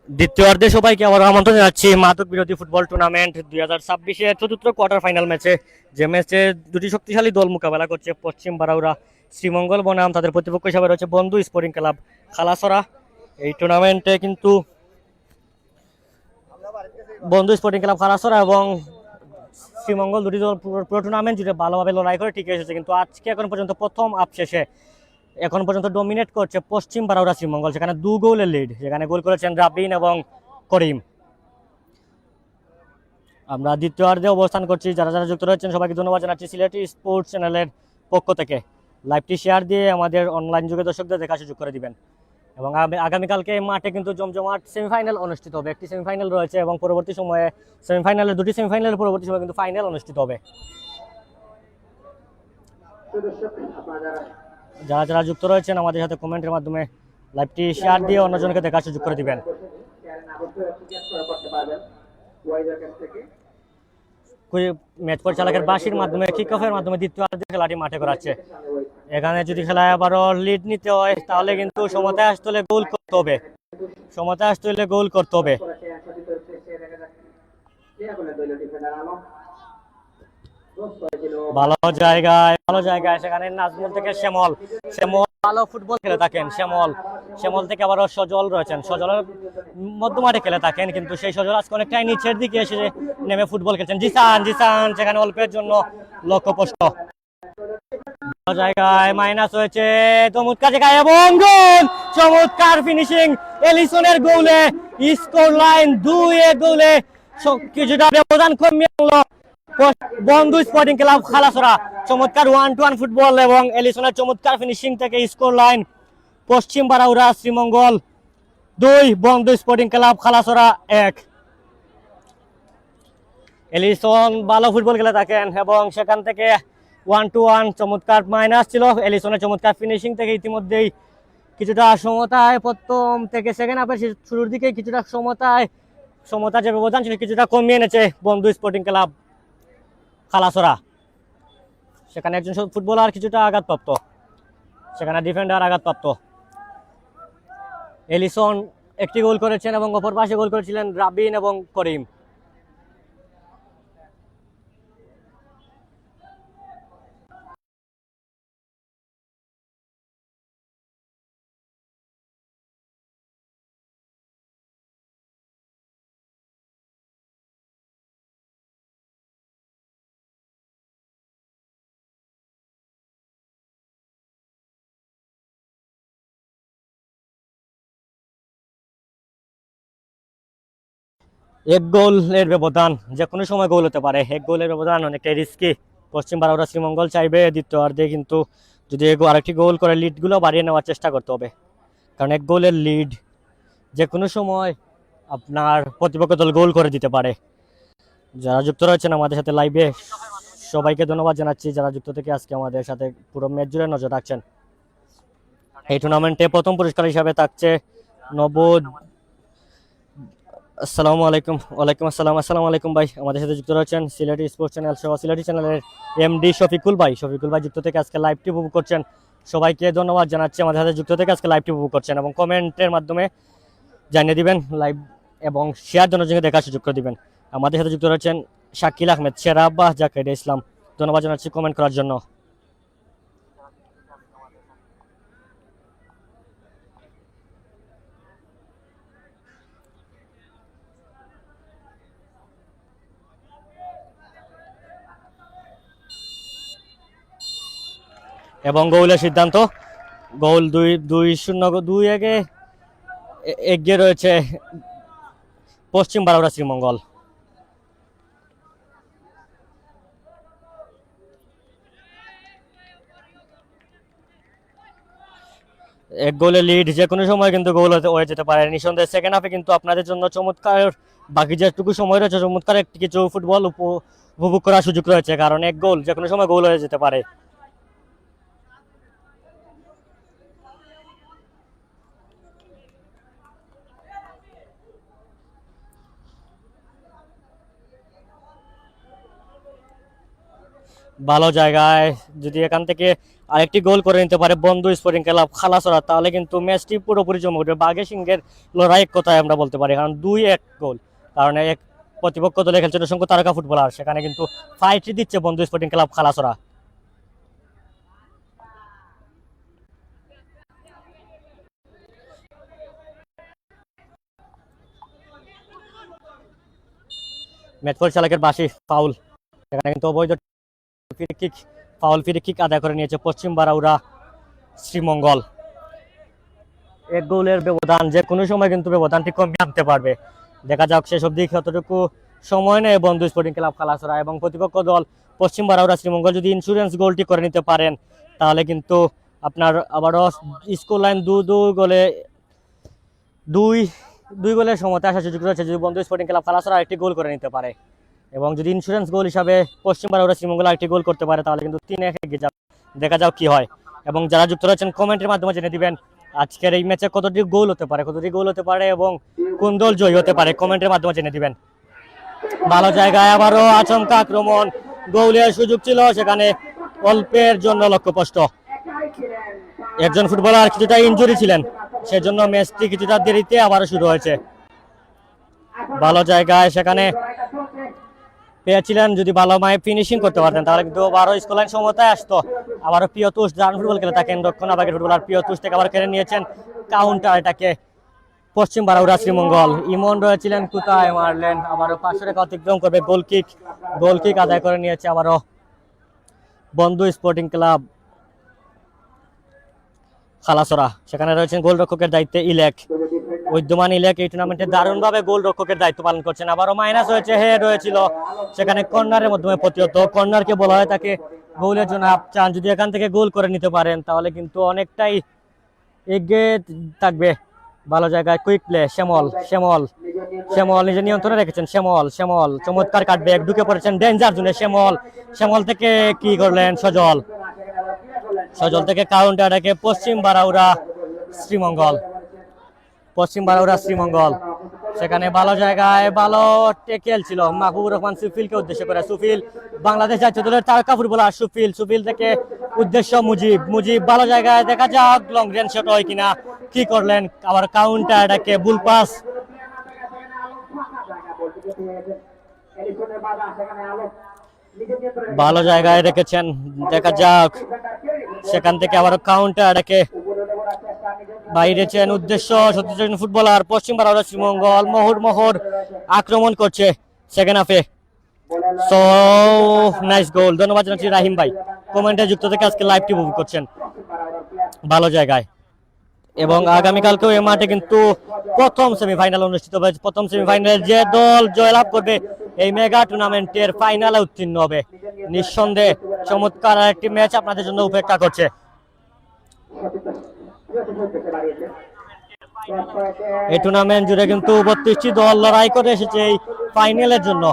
দ্বিতীয়ার্ধে সবাইকে আবার আমন্ত্রণ জানাচ্ছি মাদক বিরোধী ফুটবল টুর্নামেন্ট 2026-এর চতুর্থ কোয়ার্টার ফাইনাল ম্যাচে, যে ম্যাচে দুটি শক্তিশালী দল মোকাবেলা করছে। পশ্চিম বারাউরা শ্রীমঙ্গল বনাম, তাদের প্রতিপক্ষ হিসাবে রয়েছে বন্ধু স্পোর্টিং ক্লাব খালাসরা। এই টুর্নামেন্টে কিন্তু বন্ধু স্পোর্টিং ক্লাব খালাসরা এবং শ্রীমঙ্গল দুটি দল পুরো টুর্নামেন্ট জুড়ে ভালোভাবে লড়াই করে টিকে এসেছে, কিন্তু আজকে এখন পর্যন্ত প্রথম আপ শেষে এখন পর্যন্ত ডমিনেট করছে পশ্চিম বারাউরা শ্রীমঙ্গল, সেখানে 2 গোলের লিড, যেখানে গোল করেছেন রাবিন এবং করিম। আমরা দ্বিতীয়ার্ধে অবস্থান করছি। যারা যারা যুক্ত রয়েছেন সবাইকে ধন্যবাদ জানাচ্ছি সিলেটি স্পোর্টস চ্যানেলের পক্ষ থেকে। লাইভটি শেয়ার দিয়ে আমাদের অনলাইন যুগে দর্শকদের দেখা সুযোগ করে দিবেন। এবং আগামীকালকে মাঠে কিন্তু জমজমাট সেমিফাইনাল অনুষ্ঠিত হবে। একটি সেমিফাইনাল রয়েছে এবং পরবর্তী সময়ে দুটি সেমিফাইনালের পরবর্তী সময়ে কিন্তু ফাইনাল অনুষ্ঠিত হবে। যারা যারা যুক্ত রয়েছেন আমাদের সাথে কমেন্টের মাধ্যমে লাইভটি শেয়ার দিয়ে অন্যজনকে দেখার সুযোগ করে দিবেন। ম্যাচ পরিচালকের বাঁশির মাধ্যমে কিক অফের মাধ্যমে দ্বিতীয়ার্ধে খেলাটি মাঠে করাচ্ছে। এখানে যদি খেলায় আবারও লিড নিতে হয় তাহলে কিন্তু সমতায় আসতে হলে গোল করতে হবে, সমতায় আসতে হলে গোল করতে হবে। ভালো জায়গায় সেখানে নাজমুল থেকে শ্যামল ভালো ফুটবল খেলে থাকেন। শ্যামল থেকে আবারও সজল রয়েছেন, সজলের মধ্যমাঠে খেলে থাকেন, কিন্তু সেই সজল আজকে অনেকটাই নিচের দিকে এসে নেমে ফুটবল খেলছেন। জিসান সেখানে অল্পের জন্য লক্ষ্যপষ্ট। জায়গায় মাইনাস হয়েছে, চমৎকার জায়গায় এবং গোল, চমৎকার ফিনিশিং এলিসনের গোলে। স্কোর লাইন 2-1 গোলে কিছুটা ব্যবধান কমিয়ে আনলো বন্ধু স্পোর্টিং ক্লাব খালাসরা। চমৎকার 1-1 ফুটবল এবং এলিসনের চমৎকার ফিনিশিং থেকে স্কোর লাইন পশ্চিম বারাউরা শ্রীমঙ্গল 2, বন্ধু স্পোর্টিং ক্লাব খালাসরা 1। এলিসন ভালো ফুটবল খেলে থাকেন এবং সেখান থেকে 1-1 চমৎকার মাইনাস ছিল। এলিসনের চমৎকার ফিনিশিং থেকে ইতিমধ্যেই কিছুটা সমতায় প্রথম থেকে সেকেন্ড হাফের শুরুর দিকে কিছুটা সমতা যে ব্যবধান ছিল কিছুটা কমিয়ে এনেছে বন্ধু স্পোর্টিং ক্লাব খালাসরা। সেখানে একজন ফুটবলার কিছুটা আঘাতপ্রাপ্ত, সেখানে ডিফেন্ডার আঘাতপ্রাপ্ত। এলিসন একটি গোল করেছেন এবং অপর পাশে গোল করেছিলেন রাবিন এবং করিম। এক গোলের ব্যবধান, যে কোনো সময় গোল হতে পারে। এক গোলের ব্যবধান অনেকটাই রিস্কি। পশ্চিম বারাউরা শ্রীমঙ্গল চাইবে দ্বিতীয়ার্ধে কিন্তু যদি আরেকটি গোল করে লিডগুলো বাড়িয়ে নেওয়ার চেষ্টা করতে হবে, কারণ এক গোলের লিড যে কোনো সময় আপনার প্রতিপক্ষ দল গোল করে দিতে পারে। যারা যুক্ত রয়েছেন আমাদের সাথে লাইভে সবাইকে ধন্যবাদ জানাচ্ছি। যারা যুক্ত থেকে আজকে আমাদের সাথে পুরো ম্যাচ জুড়ে নজর রাখছেন। এই টুর্নামেন্টে প্রথম পুরস্কার হিসাবে থাকছে নবদ। আসসালামু আলাইকুম। ওয়ালাইকুম আসসালাম। আসসালামু আলাইকুম ভাই। আমাদের সাথে যুক্ত রয়েছেন সিলেটি স্পোর্টস চ্যানেল সহ সিলেটি চ্যানেলের এমডি শফিকুল ভাই যুক্ত থেকে আজকে লাইভটি উপভোগ করছেন। সবাইকে ধন্যবাদ জানাচ্ছি আমাদের সাথে যুক্ত থেকে আজকে লাইভটি উপভোগ করছেন এবং কমেন্টের মাধ্যমে জানিয়ে দিবেন লাইভ এবং শেয়ার জন্য দেখার সুযোগ করে দিবেন। আমাদের সাথে যুক্ত রয়েছেন শাকিল আহমেদ, শেরাব্বাহ, জাকের ইসলাম, ধন্যবাদ জানাচ্ছি কমেন্ট করার জন্য। এবং গোলের সিদ্ধান্ত, গোল 2-0 এগিয়ে রয়েছে পশ্চিম বারাউরা শ্রীমঙ্গল। এক গোলের লিড যে কোনো সময় কিন্তু গোল হয়ে যেতে পারে। নিঃসন্দেহে সেকেন্ড হাফে কিন্তু আপনাদের জন্য চমৎকার, বাকি যেটুকু সময় রয়েছে চমৎকার একটি কিছু ফুটবল উপভোগ করার সুযোগ রয়েছে, কারণ এক গোল যে কোনো সময় গোল হয়ে যেতে পারে। ভালো জায়গায় যদি এখান থেকে আরেকটি গোল করে নিতে পারে বন্ধু স্পোর্টিং ক্লাব খালাসরা, তাহলে কিন্তু ম্যাচটি পুরোপুরি জমে উঠবে। বাঘে সিংহের লড়াই এক কথায় আমরা বলতে পারি, কারণ 2-1 গোল। কারণ এক প্রতিপক্ষ দলে খেলছে অসংখ্য তারকা ফুটবলার, সেখানে কিন্তু ফাইটই দিচ্ছে বন্ধু স্পোর্টিং ক্লাব খালাসরা। ম্যাচ পরিচালকের বাসি ফাউল, সেখানে কিন্তু অবৈধ free kick, foul free kick আদায় করে নিয়েছে পশ্চিম বারাউরা শ্রীমঙ্গল। এক গোলের ব্যবধান, যে কোনো সময় কিন্তু ব্যবধানটি কমিয়ে আনতে পারবে। দেখা যাক শেষ অবধি কতটুকু সময় নেয় বন্ধু স্পোর্টিং ক্লাব খালাসরা এবং প্রতিপক্ষ দল পশ্চিম বারাউরা শ্রীমঙ্গল যদি ইন্স্যুরেন্স গোলটি করে নিতে পারেন, তাহলে কিন্তু আপনার আবারও স্কোর লাইন দুই গোলের সমতা আসার সুযোগ রয়েছে যদি বন্ধু স্পোর্টিং ক্লাব খালাসরা একটি গোল করে নিতে পারে। এবং যদি ইন্স্যুরেন্স গোল হিসাবে পশ্চিম বারাউরা শ্রীমঙ্গল একটি গোল করতে পারে, তাহলে কিন্তু 3-1 এগিয়ে যাবে। দেখা যাক কি হয়। এবং যারা যুক্ত রয়েছেন কমেন্টের মাধ্যমে জেনে দিবেন আজকের এই ম্যাচে কতটি গোল হতে পারে এবং কোন দল জয়ী হতে পারে, কমেন্টের মাধ্যমে জেনে দিবেন। ভালো জায়গায় আবারও আচমকা আক্রমণ, গোলের সুযোগ ছিল, সেখানে অল্পের জন্য লক্ষ্যভ্রষ্ট। একজন ফুটবলার কিছুটা ইনজুরি ছিলেন, সেজন্য ম্যাচটি কিছুটা দেরিতে আবারও শুরু হয়েছে। ভালো জায়গায় সেখানে পেয়েছিলেন, যদি ভালো মায় ফিনিশিং করতে পারতেন তাহলে কিন্তু আবারও স্কোরলাইন সমতায় আসতো। আবারও প্রিয়তুষ দারুণ ফুটবল খেলে থাকেন রক্ষণাভাগের ফুটবলার প্রিয়তুষ থেকে আবার কেড়ে নিয়েছেন কাউন্টার এটাকে পশ্চিম বারাউরা শ্রীমঙ্গল। ইমন রয়েছিলেন, কোথায় মারলেন, আবারও 500 রেখা অতিক্রম করবে। গোল কিক আদায় করে নিয়েছে আবারও বন্ধু স্পোর্টিং ক্লাব খালাসরা। সেখানে রয়েছেন গোলরক্ষকের দায়িত্বে উদ্যমান ইলেক এই টুর্নামেন্টে দারুণভাবে গোলরক্ষকের দায়িত্ব পালন করছেন। আবারও মাইনাস হয়েছে, হেড হয়েছিল, সেখানে কর্নারের মাধ্যমে প্রতিহত। কর্নারকে বলা হয় তাকে গোলের জন্য চান, যদি এখান থেকে গোল করে নিতে পারেন তাহলে কিন্তু অনেকটাই এগিয়ে থাকবে। ভালো জায়গায় কুইক প্লে, শ্যামল নিজের নিয়ন্ত্রণে রেখেছেন। শ্যামল চমৎকার কাটব্যাক, ঢুকে পড়েছেন ডেঞ্জার জোনে। শ্যামল থেকে কি করলেন সজল থেকে কাউন্টার এটাকে পশ্চিম বারাউরা শ্রীমঙ্গল। সেখানে ভালো জায়গায় ভালো টেকেল ছিল মাহবুবুর রহমান সুফিলকে উদ্দেশ্য করে। সুফিল বাংলাদেশ জাতীয় দলের তারকা ফুটবলার। সুফিল থেকে উদ্দেশ্য মুজিব ভালো জায়গায়, দেখা যাক লং রেঞ্জ শট হয় কিনা। কি করলেন, আবার কাউন্টার এটাকে বুল পাস। ভালো জায়গায় রেখেছেন, দেখা যাক সেখান থেকে আবার কাউন্টার এটাকে বাইরেছেন উদ্দেশ্য সত্যিজন ফুটবলার পশ্চিম বারাউরা শ্রীমঙ্গল। মোহর আক্রমণ করছে সেকেন্ড হাফে। সো নাইস গোল, ধন্যবাদ জানাচ্ছি রাহিম ভাই কমেন্টে যুক্ত থেকে আজকে লাইভটি উপভোগ করছেন। ভালো জায়গায় এবং আগামীকালকেও এই মাঠে কিন্তু প্রথম সেমিফাইনাল অনুষ্ঠিত হবে। প্রথম সেমিফাইনালে যে দল জয়লাভ করবে এই মেগা টুর্নামেন্টের ফাইনালে উত্তীর্ণ হবে। নিঃসন্দেহে চমৎকার একটি ম্যাচ আপনাদের জন্য উপেক্ষা করছে। এই টুর্নামেন্ট জুড়ে কিন্তু 32টি দল লড়াই করে এসেছে এই ফাইনালের জন্য।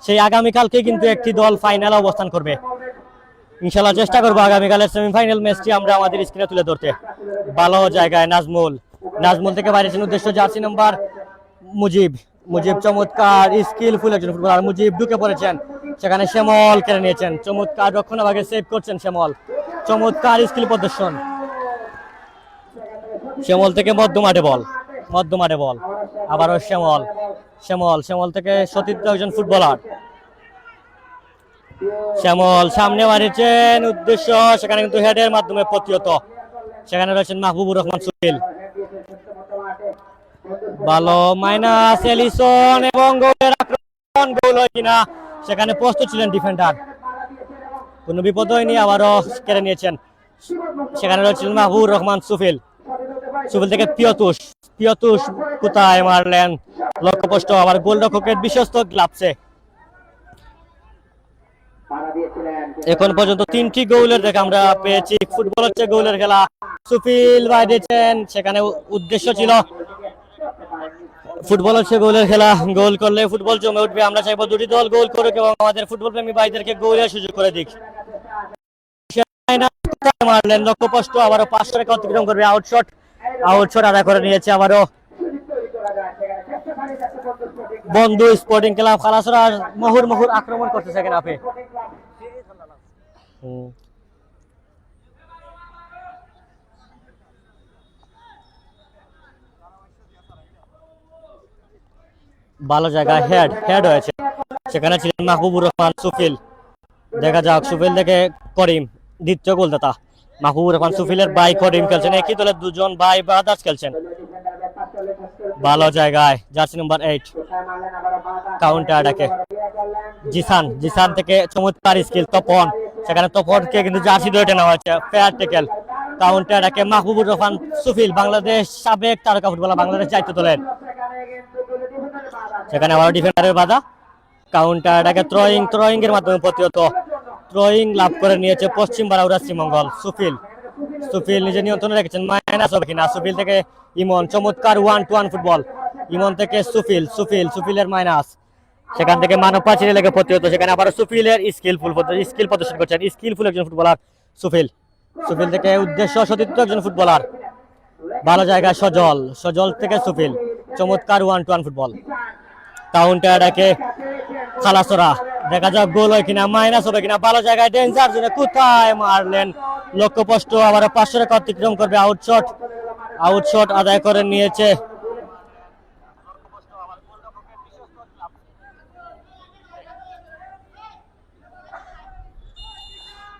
সেই আগামীকালকে কিন্তু একটি দল ফাইনালে অবস্থান করবে। ইনশাল্লাহ চেষ্টা করবো আগামীকালের সেমিফাইনাল ম্যাচটি আমরা আমাদের স্ক্রিনে তুলে ধরতে। ভালো জায়গায় নাজমুল থেকে বাইরেছেন উদ্দেশ্য জার্সি নাম্বার মুজিব চমৎকার স্কিলফুল একজন ফুটবলার। মুজিব ঢুকে পড়েছেন, সেখানে শ্যামল কেড়ে নিয়েছেন। চমৎকার রক্ষণভাগে সেভ করছেন শ্যামল, চমৎকার স্কিল প্রদর্শন। শ্যামল থেকে মধ্যমাঠে বল আবারও শ্যামল থেকে সতীর্থ একজন ফুটবলার। শ্যামল সামনে মারিছেন উদ্দেশ্য, সেখানে কিন্তু হেডের মাধ্যমে প্রতিহত। সেখানে রয়েছেন মাহবুবুর রহমান সুফিল। ভালো মাইনাস এলিসন এবং গোলের আক্রমণ, গোল হয় কিনা সেখানে প্রস্তুত ছিলেন ডিফেন্ডার, কোনো বিপদ হয়নি, আবারও কেড়ে নিয়েছেন। সেখানে রয়েছেন মাহবুবুর রহমান সুফিল থেকে পিয়তুষ কোথায় মারলেন, লক্ষ্যভ্রষ্ট। আবার গোলরক্ষকের বিশ্বস্ত গ্লাভসে। এখন পর্যন্ত 3টি গোলের দেখা আমরা পেয়েছি। ফুটবল হচ্ছে গোলের খেলা। সুফিল বাইরেছেন, সেখানে উদ্দেশ্য ছিল ফুটবল হচ্ছে গোলের খেলা, গোল করলে ফুটবল জমে উঠবে। আমরা চাইবো দুটি দল গোল করুক এবং আমাদের ফুটবল প্রেমী ভাইদেরকে গোলের সুযোগ করে দিক। মারলেন লক্ষ্যভ্রষ্ট, আবারও 500 রেখা অতিক্রম করবে। আউটশট আদায় করে নিয়েছে আবারও বন্ধু স্পোর্টিং ক্লাব খালাসরা। মোহর আক্রমণ করতে সেকেন্ড হাফে। হুম। ভালো জায়গায় হেড হেড হয়েছে, সেখানে ছিলেন মাহবুবুর রহমান সুফিল। দেখা যাক সুফিল থেকে করিম, দ্বিতীয় গোলদাতা। মাহবুবুর রহমান সুফিলের ভাই করিম খেলছেন, একই দলে দুজন ভাই ব্রাদার্স খেলছেন। ভালো জায়গায় জার্সি নাম্বার 8 কাউন্টার ডাকে জিসান, জিসান থেকে চমৎকার স্কিল তপন, সেখানে তপনকে কিন্তু জার্সি ধরে নেওয়া হয়েছে, ফেয়ার টেকেল। কাউন্টার ডাকে মাহবুবুর রহমান সুফিল, বাংলাদেশ সাবেক তারকা ফুটবলার, বাংলাদেশ জাতীয় দলের। সেখানে আবার ডিফেন্ডারের বাধা, কাউন্টার ডাকে থ্রোয়িং, থ্রোয়িং এর মাধ্যমে প্রতিহত, থ্রোয়িং লাভ করে নিয়েছে পশ্চিম বারাউরা শ্রীমঙ্গল। সুফিল, সুফিল নিজে নিয়ন্ত্রণে রেখেছেন, মাইনাস হবে কিনা। সুফিল থেকে ইমন, চমৎকার 1-1 ফুটবল। ইমন থেকে সুফিল, সুফিল, সুফিলের মাইনাস, সেখান থেকে মানব পাচিরে লেগে প্রতিহত। সেখানে আবার সুফিলের স্কিল প্রদর্শন করছেন, স্কিলফুল একজন ফুটবলার সুফিল। সুফিল থেকে উদ্দেশ্য সতীর্থ একজন ফুটবলার। ভালো জায়গায় সজল, সজল থেকে সুফিল, চমৎকার 1-1 ফুটবল। কাউন্টার ডাকে খালাসরা, দেখা যাক গোল হয় কিনা, মাইনাস হবে কিনা। ভালো জায়গায় ডেঞ্জার জোনে কোথায় মারলেন, লক্ষ্যপষ্ট, আবার 500 রেখা অতিক্রম করবে। আউটশট, আউটশট আদায় করে নিয়েছে।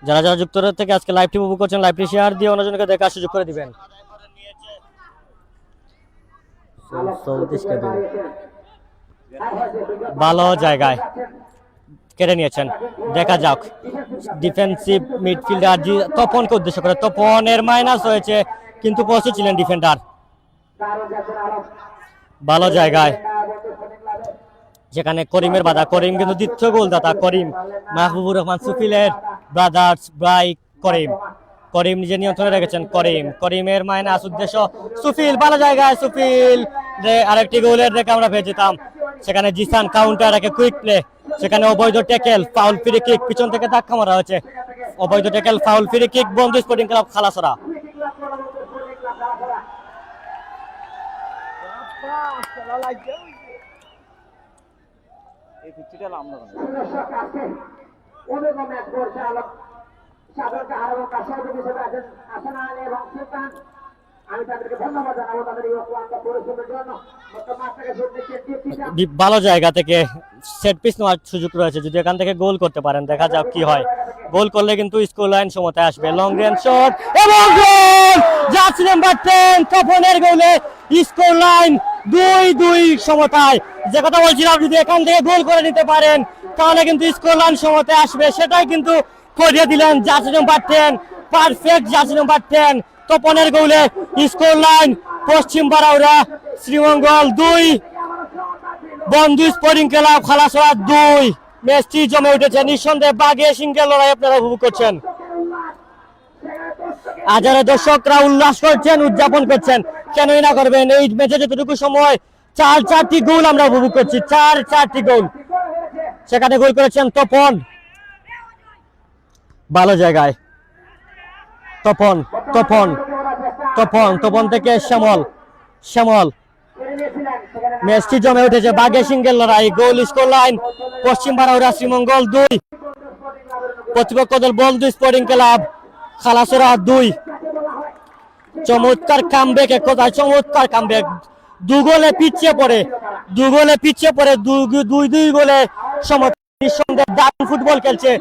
যারা যারা যুক্ত থেকে আজকে লাইভটি উপভোগ করছেন, লাইভটি শেয়ার দিয়ে অন্যজনকে দেখার সুযোগ করে দিবেন। ভালো জায়গায় কেড়ে নিয়েছেন, দেখা যাক। ডিফেন্সিভ মিডফিল্ডার তপনকে উদ্দেশ্য করে, তপনের মাইনাস হয়েছে, কিন্তু প্রস্তুত ছিলেন ডিফেন্ডার। ভালো জায়গায়, যেখানে করিমের বাধা, করিম কিন্তু দ্বিতীয় গোলদাতা। করিম, মাহবুবুর রহমান সুফিলের ব্রাদার্স ভাই করিম, করিম নিজে নিয়ন্ত্রণে রেখেছেন। করিম, করিমের মাইনাস, উদ্দেশ্য সুফিল। ভালো জায়গায় সুফিল, আরেকটি গোলের দেখে আমরা পেয়ে যেতাম। সেখানে জিসান কাউন্টার রাখে, কুইক প্লে, সেখানে অবৈধ ট্যাকেল, ফাউল ফ্রি কিক, পিছন থেকে ধাক্কা মারা হয়েছে। অবৈধ ট্যাকেল, ফাউল ফ্রি কিক, বন্ধু স্পোর্টিং ক্লাব খালাসরা। ভালো জায়গা থেকে সেট পিস নেওয়ার সুযোগ রয়েছে, যদি এখান থেকে গোল করতে পারেন, দেখা যাক কি হয়। গোল করলে কিন্তু স্কোর লাইন সমতায় আসবে। লং রেঞ্জ শট এবং গোল, জার্সি নাম্বার 10 তপনের গোলে স্কোর লাইন 2-2 সমতায়। যে কথা বলছিলাম, যদি এখান থেকে গোল করে নিতে পারেন তাহলে কিন্তু স্কোর লাইন সমতায় আসবে, সেটাই কিন্তু করিয়ে দিলেন jersey number 10। Perfect jersey number 10 তপনের গোলে স্কোর লাইন পশ্চিম বারাউরা শ্রীমঙ্গল 2, বন্ধু স্পোর্টিং ক্লাব খালাসরা 2। ম্যাচটি জমে উঠেছে, নিঃসন্দেহে বাঘে সিংহের লড়াই আপনারা উপভোগ করছেন। হাজারে দর্শকরা উল্লাস করছেন, উদযাপন করছেন, কেনই না করবেন। এই ম্যাচে যতটুকু সময় 4-4টি গোল আমরা উপভোগ করছি, 4-4টি গোল। সেখানে গোল করেছেন তপন, ভালো জায়গায় তপন, তপন, তপন, তপন থেকে শ্যামল, শ্যামল। ম্যাচটি জমে উঠেছে, বাঘে সিংহের লড়াই। গোল, স্কোর লাইন পশ্চিম বারাউরা শ্রীমঙ্গল 2, প্রতিপক্ষ দল বন্ধু স্পোর্টিং ক্লাব খালাসরা 2। চমৎকার কামব্যাক, এক কথায় চমৎকার কামব্যাক। 2 গোলে পিছিয়ে পড়ে, 2 গোলে পিছিয়ে পড়ে, 2 গোলে সমতা। নিঃসন্দেহে দারুণ ফুটবল খেলছে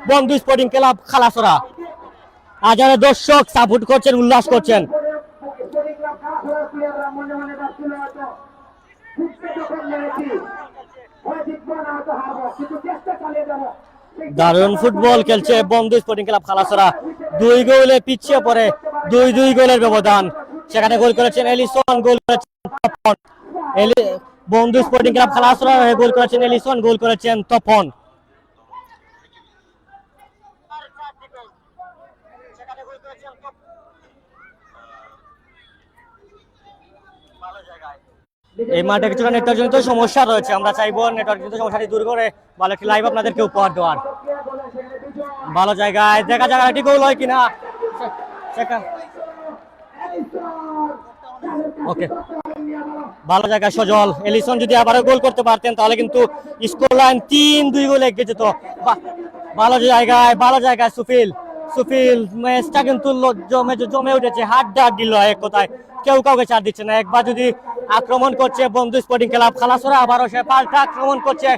বন্ধু স্পোর্টিং ক্লাব খালাসরা। হাজারে দর্শক সাপোর্ট করছেন, উল্লাস করছেন। দারুণ ফুটবল খেলছে বন্ধু স্পোর্টিং ক্লাব খালাসরা। 2 গোলে পিছিয়ে পড়ে, 2 গোলের ব্যবধান। সেখানে গোল করেছেন এলিসন, গোল করেছেন তপন। বন্ধু স্পোর্টিং ক্লাব খালাসরা গোল করেছেন এলিসন, গোল করেছেন তপন। এই মাঠে কিছুটা নেটওয়ার্কজনিত সমস্যা রয়েছে, আমরা চাইবো নেটওয়ার্কজনিত সমস্যাটি দূর করে ভালো একটি লাইভ আপনাদেরকে উপহার দেওয়ার। ভালো জায়গায়, দেখা যাক একটি গোল হয় কিনা। ওকে, ভালো জায়গায় সজল, এলিসন যদি আবারও গোল করতে পারতেন তাহলে কিন্তু স্কোর লাইন 3-2 গোলে এগিয়ে যেত। ভালো জায়গায় সুফিল সুফিল ম্যাচটা কিন্তু জমে উঠেছে, হাড্ডাহাড্ডি দিল এক কথায়, কেউ কাউকে ছাড় দিচ্ছে না। একবার যদি আক্রমণ করছে বন্ধু স্পোর্টিং ক্লাব খালাসরা, আবারও সে পাল্টা আক্রমণ করছে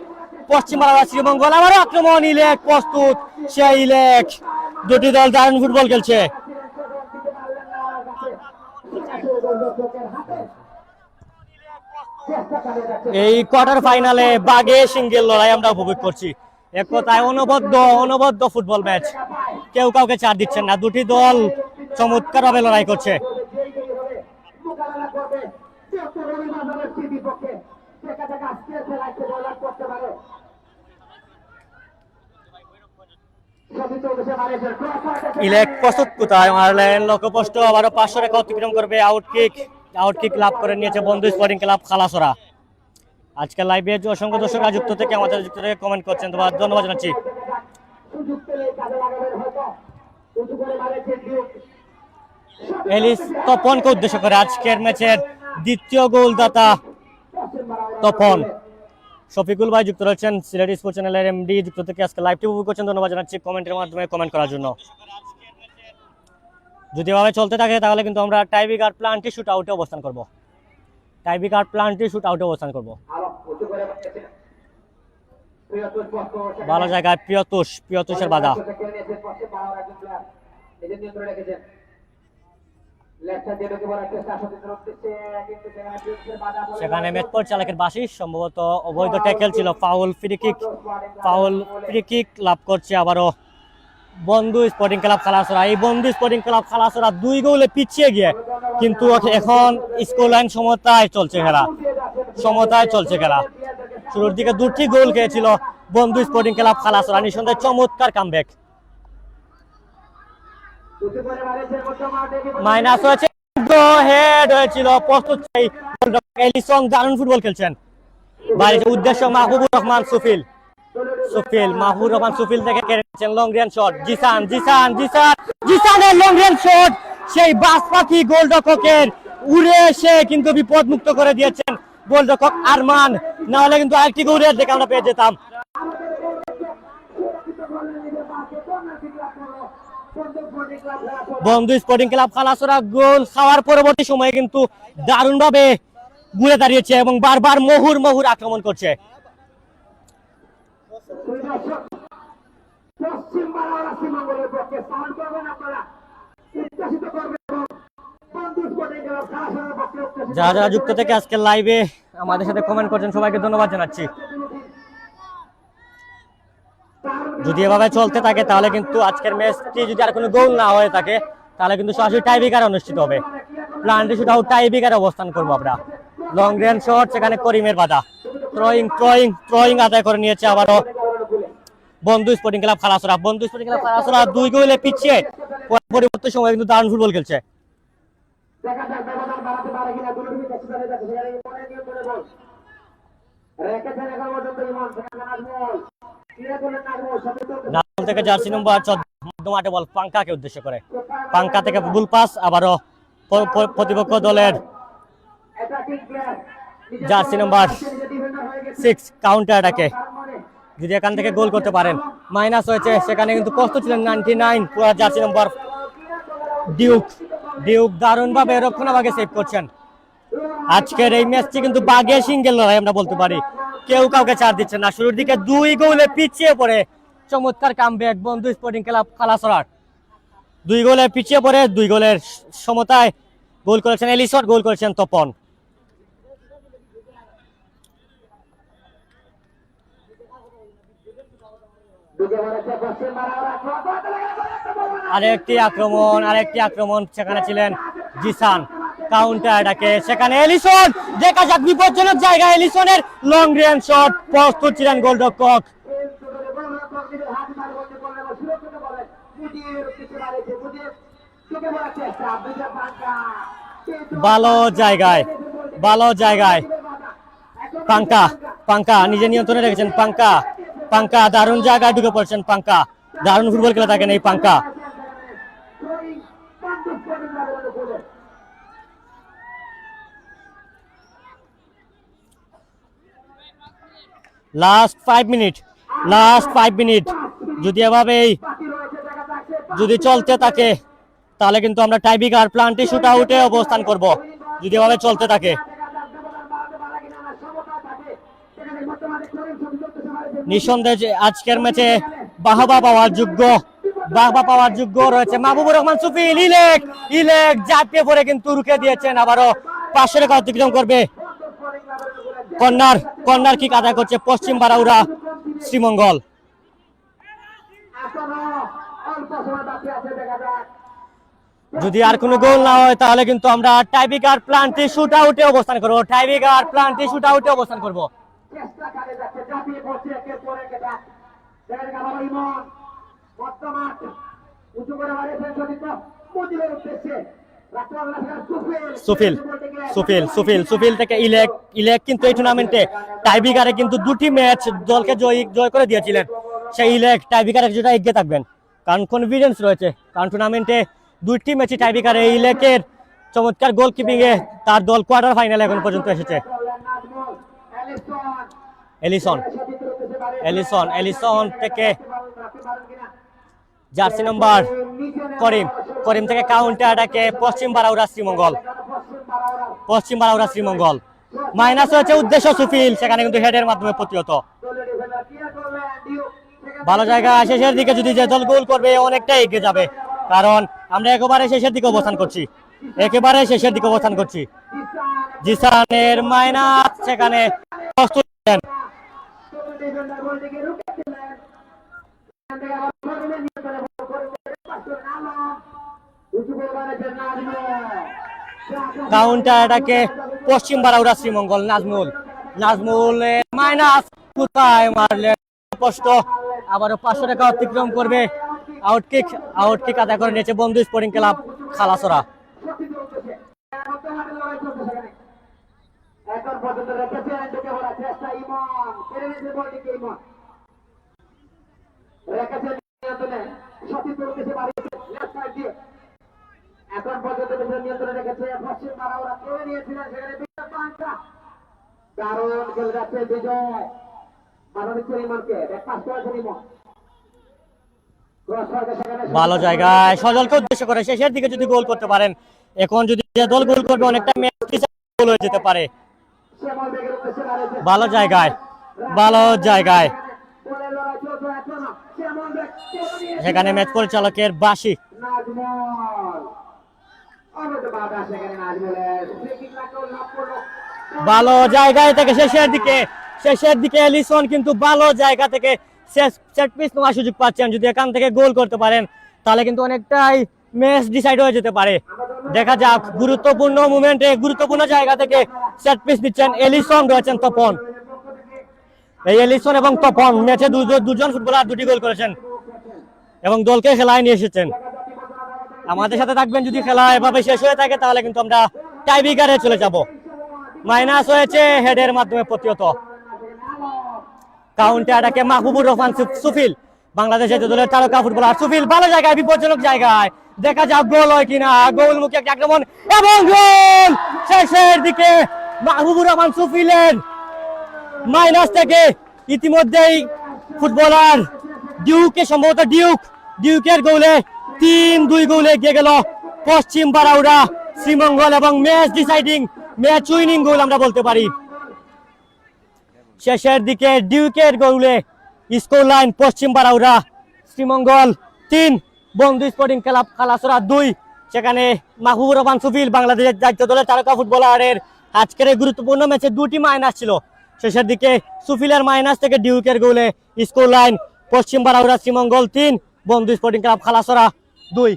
পশ্চিম বাংলা শ্রীমঙ্গল, আবারও আক্রমণ, ইলেক প্রস্তুত, সে ইলেক। দুটি দল দারুণ ফুটবল খেলছে। এই কোয়ার্টার ফাইনালে বাগে সিঙ্গেল লড়াই আমরা উপভোগ করছি। এক কথায় অনবদ্য ফুটবল ম্যাচ, কেউ কাউকে ছাড় দিচ্ছেন না, দুটি দল চমৎকার ভাবে লড়াই করছে। ইলেক প্রস্তুত, কোথায় মারলেন লক্ষ্যপোস্ট, আবারও 500 রেখা অতিক্রম করবে, আউটকিক লাভ করে নিয়েছে বন্ধু স্পোর্টিং ক্লাব খালাসরা। আজকে লাইভে যে অসংখ্য দর্শকরা যুক্ত থেকে আমাদের যুক্ত থেকে কমেন্ট করছেন, তোমার ধন্যবাদ জানাচ্ছি। এলিস তপনকে উদ্দেশ্য করে আজকের ম্যাচের দ্বিতীয় গোলদাতা তপন। শফিকুল ভাই যুক্ত রয়েছেন সিলেটি স্পোর্টস চ্যানেলের এমডি, যুক্ত থেকে আজকে লাইভটি উপভোগ করছেন, ধন্যবাদ জানাচ্ছি কমেন্টের মাধ্যমে কমেন্ট করার জন্য। যদি এভাবে চলতে থাকে তাহলে কিন্তু আমরা টাইব্রেকার প্ল্যান্টি শুট আউটে অবস্থান করব। ভালো জায়গায় প্রিয়তোষের বাধা। সেখানে ম্যাচ পরিচালকের বাসি সম্ভবত অবৈধ ট্যাকেল ছিল, ফাউল ফ্রি কিক লাভ করছে আবারও বন্ধু স্পোর্টিং ক্লাব খালাসরা। এই বন্ধু স্পোর্টিং ক্লাব খালাসরা 2 গোলে পিছিয়ে গিয়ে কিন্তু এখন স্কোর লাইন সমতায় চলছে খেলা। শুরুর দিকে 2টি গোল খেয়েছিল বন্ধু স্পোর্টিং ক্লাব খালাসরা, নিঃসন্দেহে চমৎকার কামব্যাক। মাইনাস হয়েছে, হেড হয়েছিল, প্রস্তুত এলিসন দারুণ ফুটবল খেলছেন। বাইরে উদ্দেশ্য মাহবুবুর রহমান সুফিল থেকে কেড়েছেন লং রেঞ্জ শট, জিসানের লং রেঞ্জ শট, সেই বাস পাখি গোলরক্ষকের উড়ে এসে কিন্তু বিপদ মুক্ত করে দিয়েছেন গোলরক্ষক আরমান, না হলে কিন্তু আরেকটি গোলের দেখে আমরা পেয়ে যেতাম। বন্ধু স্পোর্টিং ক্লাব খালাসরা গোল খাওয়ার পরবর্তী সময়ে কিন্তু দারুণ ভাবে ঘুরে দাঁড়িয়েছে এবং বারবার মহুর আক্রমণ করছে। যারা যুক্ত থেকে আজকে লাইভে আমাদের সাথে কমেন্ট করছেন সবাইকে ধন্যবাদ জানাচ্ছি। যদি এভাবে চলতে থাকে তাহলে কিন্তু আজকের ম্যাচটি যদি আর কোনো গোল না হয়ে থাকে তাহলে কিন্তু সরাসরি টাইব্রেকার অনুষ্ঠিত হবে। প্ল্যান্টি শুট আউট টাইব্রেকারে অবস্থান করবো আমরা। লং রেঞ্জ শট, সেখানে করিমের বাধা, থ্রোয়িং আদায় করে নিয়েছে আবারও বন্ধু স্পোর্টিং ক্লাব খালাসরা। 2 গোলে পিছিয়ে পরবর্তী সময় কিন্তু দারুণ ফুটবল খেলছে। নাজমুল থেকে জার্সি নম্বর 14 মাঠে বল পাঙ্কাকে উদ্দেশ্য করে, পাঙ্কা থেকে বুল পাস, আবারও প্রতিপক্ষ দলের জার্সি নম্বর 6 কাউন্টার অ্যাটাকে যদি এখান থেকে গোল করতে পারেন। মাইনাস হয়েছে, সেখানে কিন্তু প্রস্তুত ছিলেন 99 পুরো জার্সি নম্বর ডিউক দারুণ ভাবে রক্ষণভাগে সেভ করছেন। আজকের এই ম্যাচটি কিন্তু বাঘে সিঙ্গেল লড়াই আমরা বলতে পারি, কেউ কাউকে ছাড় দিচ্ছে না। শুরুর দিকে 2 গোলে পিছিয়ে পড়ে চমৎকার কামব্যাক বন্ধু স্পোর্টিং ক্লাব খালাসরার। 2 গোলে পিছিয়ে পড়ে 2 গোলের সমতায় গোল করেছেন এলিসন, গোল করেছেন তপন। আরেকটি আক্রমণ সেখানে ছিলেন জিসান, কাউন্টার অ্যাটাকে সেখানে এলিসন, দেখা যাক বিপজ্জনক জায়গায় এলিসনের লং রেঞ্জ শট, প্রস্তুত ছিলেন গোলরক্ষক। ভালো জায়গায় পাঙ্কা নিজে নিয়ন্ত্রণে রেখেছেন। পাঙ্কা দারুণ জায়গায় ঢুকে পড়ছেন। পাঙ্কা দারুণ ফুটবল খেলে থাকেন এই পাঙ্কা। লাস্ট 5 মিনিট যদি এভাবেই যদি চলতে থাকে তাহলে কিন্তু আমরা টাইব্রেকার প্লান্টি শুট আউটে অবস্থান করব যদি এভাবে চলতে থাকে। নিঃসন্দেহে যে আজকের ম্যাচে বাহবা পাওয়ার যোগ্য রয়েছে মাহবুবুর রহমান সুফিল। ইলেক ঝাঁপিয়ে পড়ে কিন্তু রুখে দিয়েছেন, আবারও 500 টাকা অতিক্রম করবে। কর্নার কিক আদায় করছে পশ্চিম বারাউরা শ্রীমঙ্গল। যদি আর কোনো গোল না হয় তাহলে কিন্তু আমরা টাইব্রেকার প্লান্টি শুট আউটে অবস্থান করব। সুফিল থেকে ইলেক কিন্তু এই টুর্নামেন্টে টাইব্রেকারে কিন্তু 2টি ম্যাচ দলকে জয় করে দিয়েছিলেন। সেই ইলেক টাইব্রেকারে যেটা এগিয়ে থাকবেন, কারণ কনফিডেন্স রয়েছে, কারণ টুর্নামেন্টে 2টি ম্যাচই টাইব্রেকারে ইলেকের চমৎকার গোলকিপিং এ তার দল কোয়ার্টার ফাইনালে এখন পর্যন্ত এসেছে। এলিসন থেকে জার্সি নাম্বার করিম থেকে কাউন্টার অ্যাটাকে পশ্চিম বারাউরা শ্রীমঙ্গল। মাইনাস হয়েছে উদ্দেশ্য সুফিল, সেখানে কিন্তু হেডের মাধ্যমে প্রতিহত। ভালো জায়গা শেষের দিকে যদি যে দল গোল করবে অনেকটা এগিয়ে যাবে, কারণ আমরা একেবারে শেষের দিকে অবস্থান করছি। জিসানের মাইনাস সেখানে প্রস্তুত কাউন্টার অ্যাটাকে পশ্চিম বারাউরা শ্রীমঙ্গল। নাজমুল মাইনাস কোথায় মারলেন স্পষ্ট, আবারও 500 টাকা অতিক্রম করবে। আউটকিক আদায় করে নিয়েছে বন্ধু স্পোর্টিং ক্লাব খালাসরা। এখন পর্যন্ত নিয়ন্ত্রণে রেখেছে পশ্চিম বারাউরা, কেড়ে নিয়েছিলেন সেখানে দারুণ খেলে যাচ্ছে বিজয় মাননীয় ইমনকে ব্যাকপাস করেছেন ইমন। ভালো জায়গায় সজলকে উদ্দেশ্য করে শেষের দিকে যদি গোল করতে পারেন, এখন যদি যে দল গোল করবে অনেকটা ম্যাচ গোল হয়ে যেতে পারে। ভালো জায়গায় সেখানে ম্যাচ পরিচালকের বাঁশি। ভালো জায়গায় থেকে শেষের দিকে এলিসন কিন্তু ভালো জায়গা থেকে সেট পিস নেওয়ার সুযোগ পাচ্ছেন। যদি এখান থেকে গোল করতে পারেন তাহলে কিন্তু অনেকটাই ম্যাচ ডিসাইড হয়ে যেতে পারে। দেখা যাক, গুরুত্বপূর্ণ মোমেন্টে গুরুত্বপূর্ণ জায়গা থেকে সেট পিস দিচ্ছেন এলিসন, রয়েছেন তপন। এই এলিসন এবং তপন ম্যাচে দুজন ফুটবলার 2টি গোল করেছেন এবং দলকে খেলায় নিয়ে এসেছেন। আমাদের সাথে থাকবেন যদি খেলা এভাবে শেষ হয়ে থাকে, তাহলে কিন্তু আমরা টাইব্রেকারে চলে যাব। মাইনাস হয়েছে হেডের মাধ্যমে প্রতিহত। কাউন্টার অ্যাটাকে মাহবুবুর রহমান সুফিল, বাংলাদেশের দলের তারকা ফুটবলার সুফিল। ভালো জায়গায়, বিপজ্জনক জায়গায়, দেখা যাক গোল হয় কিনা। গোলমুখী একটা আক্রমণ এবং গোল শেষের দিকে মাহবুবুর রহমান সুফিলের মাইনাস থেকে ইতিমধ্যেই ফুটবলার সম্ভবত ডিউকের গোলে 3-2 গোলে এগিয়ে গেল পশ্চিম বারাউরা শ্রীমঙ্গল, এবং ম্যাচ ডিসাইডিং, ম্যাচ উইনিং গোল আমরা বলতে পারি। শেষের দিকে ডিউকের গোলে স্কোর লাইন পশ্চিম বারাউরা শ্রীমঙ্গল 3, বন্ধু স্পোর্টিং ক্লাব খালাসরা 2। সেখানে মাহবুবুর রহমান সুফিল, বাংলাদেশের জাতীয় দলের তারকা ফুটবলারের আজকের এই গুরুত্বপূর্ণ ম্যাচে 2টি মাইনাস ছিল। শেষের দিকে সুফিলের মাইনাস থেকে ডিউকের গোলে স্কোর লাইন পশ্চিম বারাউরা শ্রীমঙ্গল 3, বন্ধু স্পোর্টিং ক্লাব খালাসরা 2।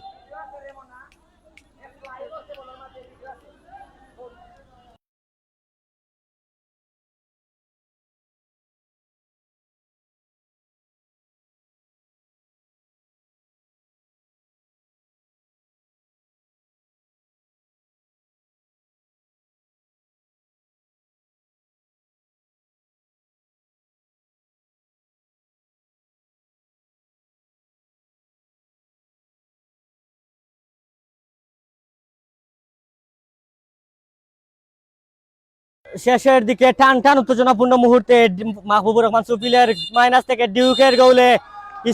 শেষের দিকে টান উত্তেজনাপূর্ণ মুহূর্তে মাহবুবুর রহমান সুফিলের মাইনাস থেকে ডিউকের গোলে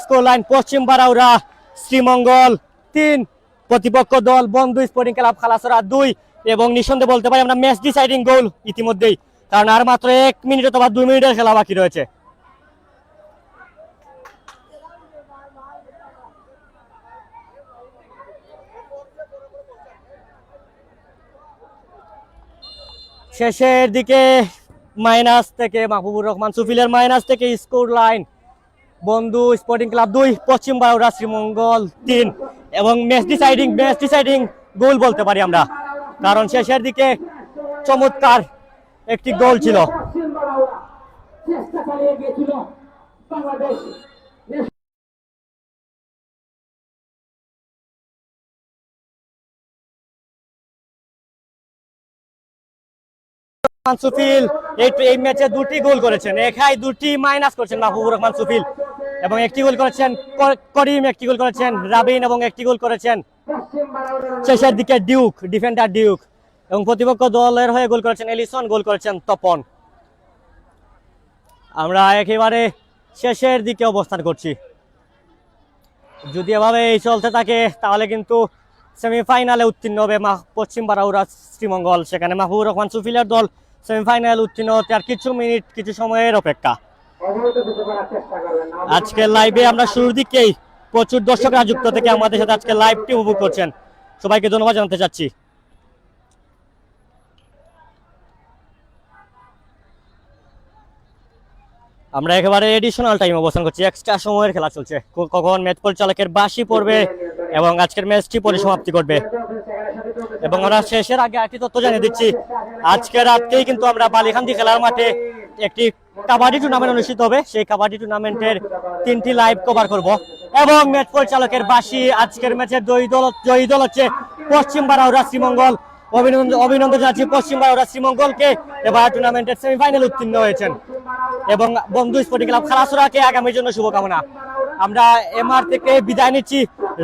স্কোর লাইন পশ্চিম বারাউরা শ্রীমঙ্গল 3, প্রতিপক্ষ দল বন্ধু স্পোর্টিং ক্লাব খালাসরা 2 এবং নিঃসন্দেহে বলতে পারি আমরা ম্যাচ ডিসাইডিং গোল ইতিমধ্যেই, কারণ আর মাত্র 1 মিনিট অথবা 2 মিনিটের খেলা বাকি রয়েছে। শেষের দিকে মাইনাস থেকে মাহবুবুর রহমান সুফিলের মাইনাস থেকে স্কোর লাইন বন্ধু স্পোর্টিং ক্লাব 2, পশ্চিম বারাউরা শ্রীমঙ্গল 3 এবং ম্যাচ ডিসাইডিং গোল বলতে পারি আমরা, কারণ শেষের দিকে চমৎকার একটি গোল ছিল। পশ্চিম বারাউরা চেষ্টা চালিয়ে গিয়েছিল বাংলাদেশ। সুফিল এই ম্যাচে 2টি গোল করেছেন, একাই 2টি মাইনাস করেছেন মাহবুবুর রহমান সুফিল এবং একটি গোল করেছেন করিম, একটি গোল করেছেন রাবিন এবং একটি গোল করেছেন পশ্চিম বারাউরা শেষের দিকে ডিফেন্ডার ডিউক এবং প্রতিপক্ষ দলের হয়ে গোল করেছেন এলিসন, গোল করেছেন তপন। আমরা একেবারে শেষের দিকে অবস্থান করছি, যদি এভাবে এই চলতে থাকে তাহলে কিন্তু সেমিফাইনালে উত্তীর্ণ হবে পশ্চিম বারাউরা শ্রীমঙ্গল। সেখানে মাহবুবুর রহমান সুফিলের দল সেমিফাইনাল উত্তীর্ণ হতে আর কিছু সময়ের অপেক্ষা। অবৈধ কিছু করার চেষ্টা করবেন না। আজকের লাইভে আমরা শুরুর দিকেই প্রচুর দর্শকরা যুক্ত থেকে আমাদের সাথে আজকে লাইভটি উপভোগ করছেন, সবাইকে ধন্যবাদ জানাতে চাচ্ছি। আমরা একেবারে এডিশনাল টাইম অবস্থান করছি, এক্সট্রা সময়ের খেলা চলছে, কখন ম্যাচ পরিচালকের বাঁশি পড়বে এবং আজকের ম্যাচটি পরিসমাপ্তি করবে। এবং আমরা শেষের আগে একটি তথ্য জানিয়ে দিচ্ছি, আজকে রাতকেই কিন্তু আমরা বালিখান্দি খেলার মাঠে একটি কাবাডি টুর্নামেন্ট অনুষ্ঠিত হবে, সেই কাবাডি টুর্নামেন্টের 3টি লাইভ কভার করব এবং ম্যাচ পরিচালকের বাঁশি আজকের ম্যাচের জয়ী দল হচ্ছে পশ্চিম বারাউরা শ্রীমঙ্গল। অভিনন্দন জানাচ্ছি পশ্চিম বারাউরা শ্রীমঙ্গলকে, এবার টুর্নামেন্টের সেমিফাইনাল উত্তীর্ণ হয়েছেন এবং বন্ধু স্পোর্টিং ক্লাব খালাসুরাকে আগামীর জন্য শুভকামনা। আমরা এমআর থেকে বিদায় নিচ্ছি,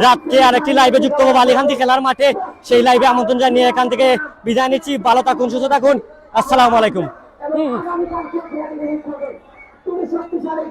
রাতকে আরেকটি লাইভে যুক্ত হবো বালিখান্দি খেলার মাঠে, সেই লাইভে আমন্ত্রণ জানিয়ে এখান থেকে বিদায় নিচ্ছি। ভালো থাকুন, সুস্থ থাকুন, আসসালামু আলাইকুম। তুমি শক্তিশালী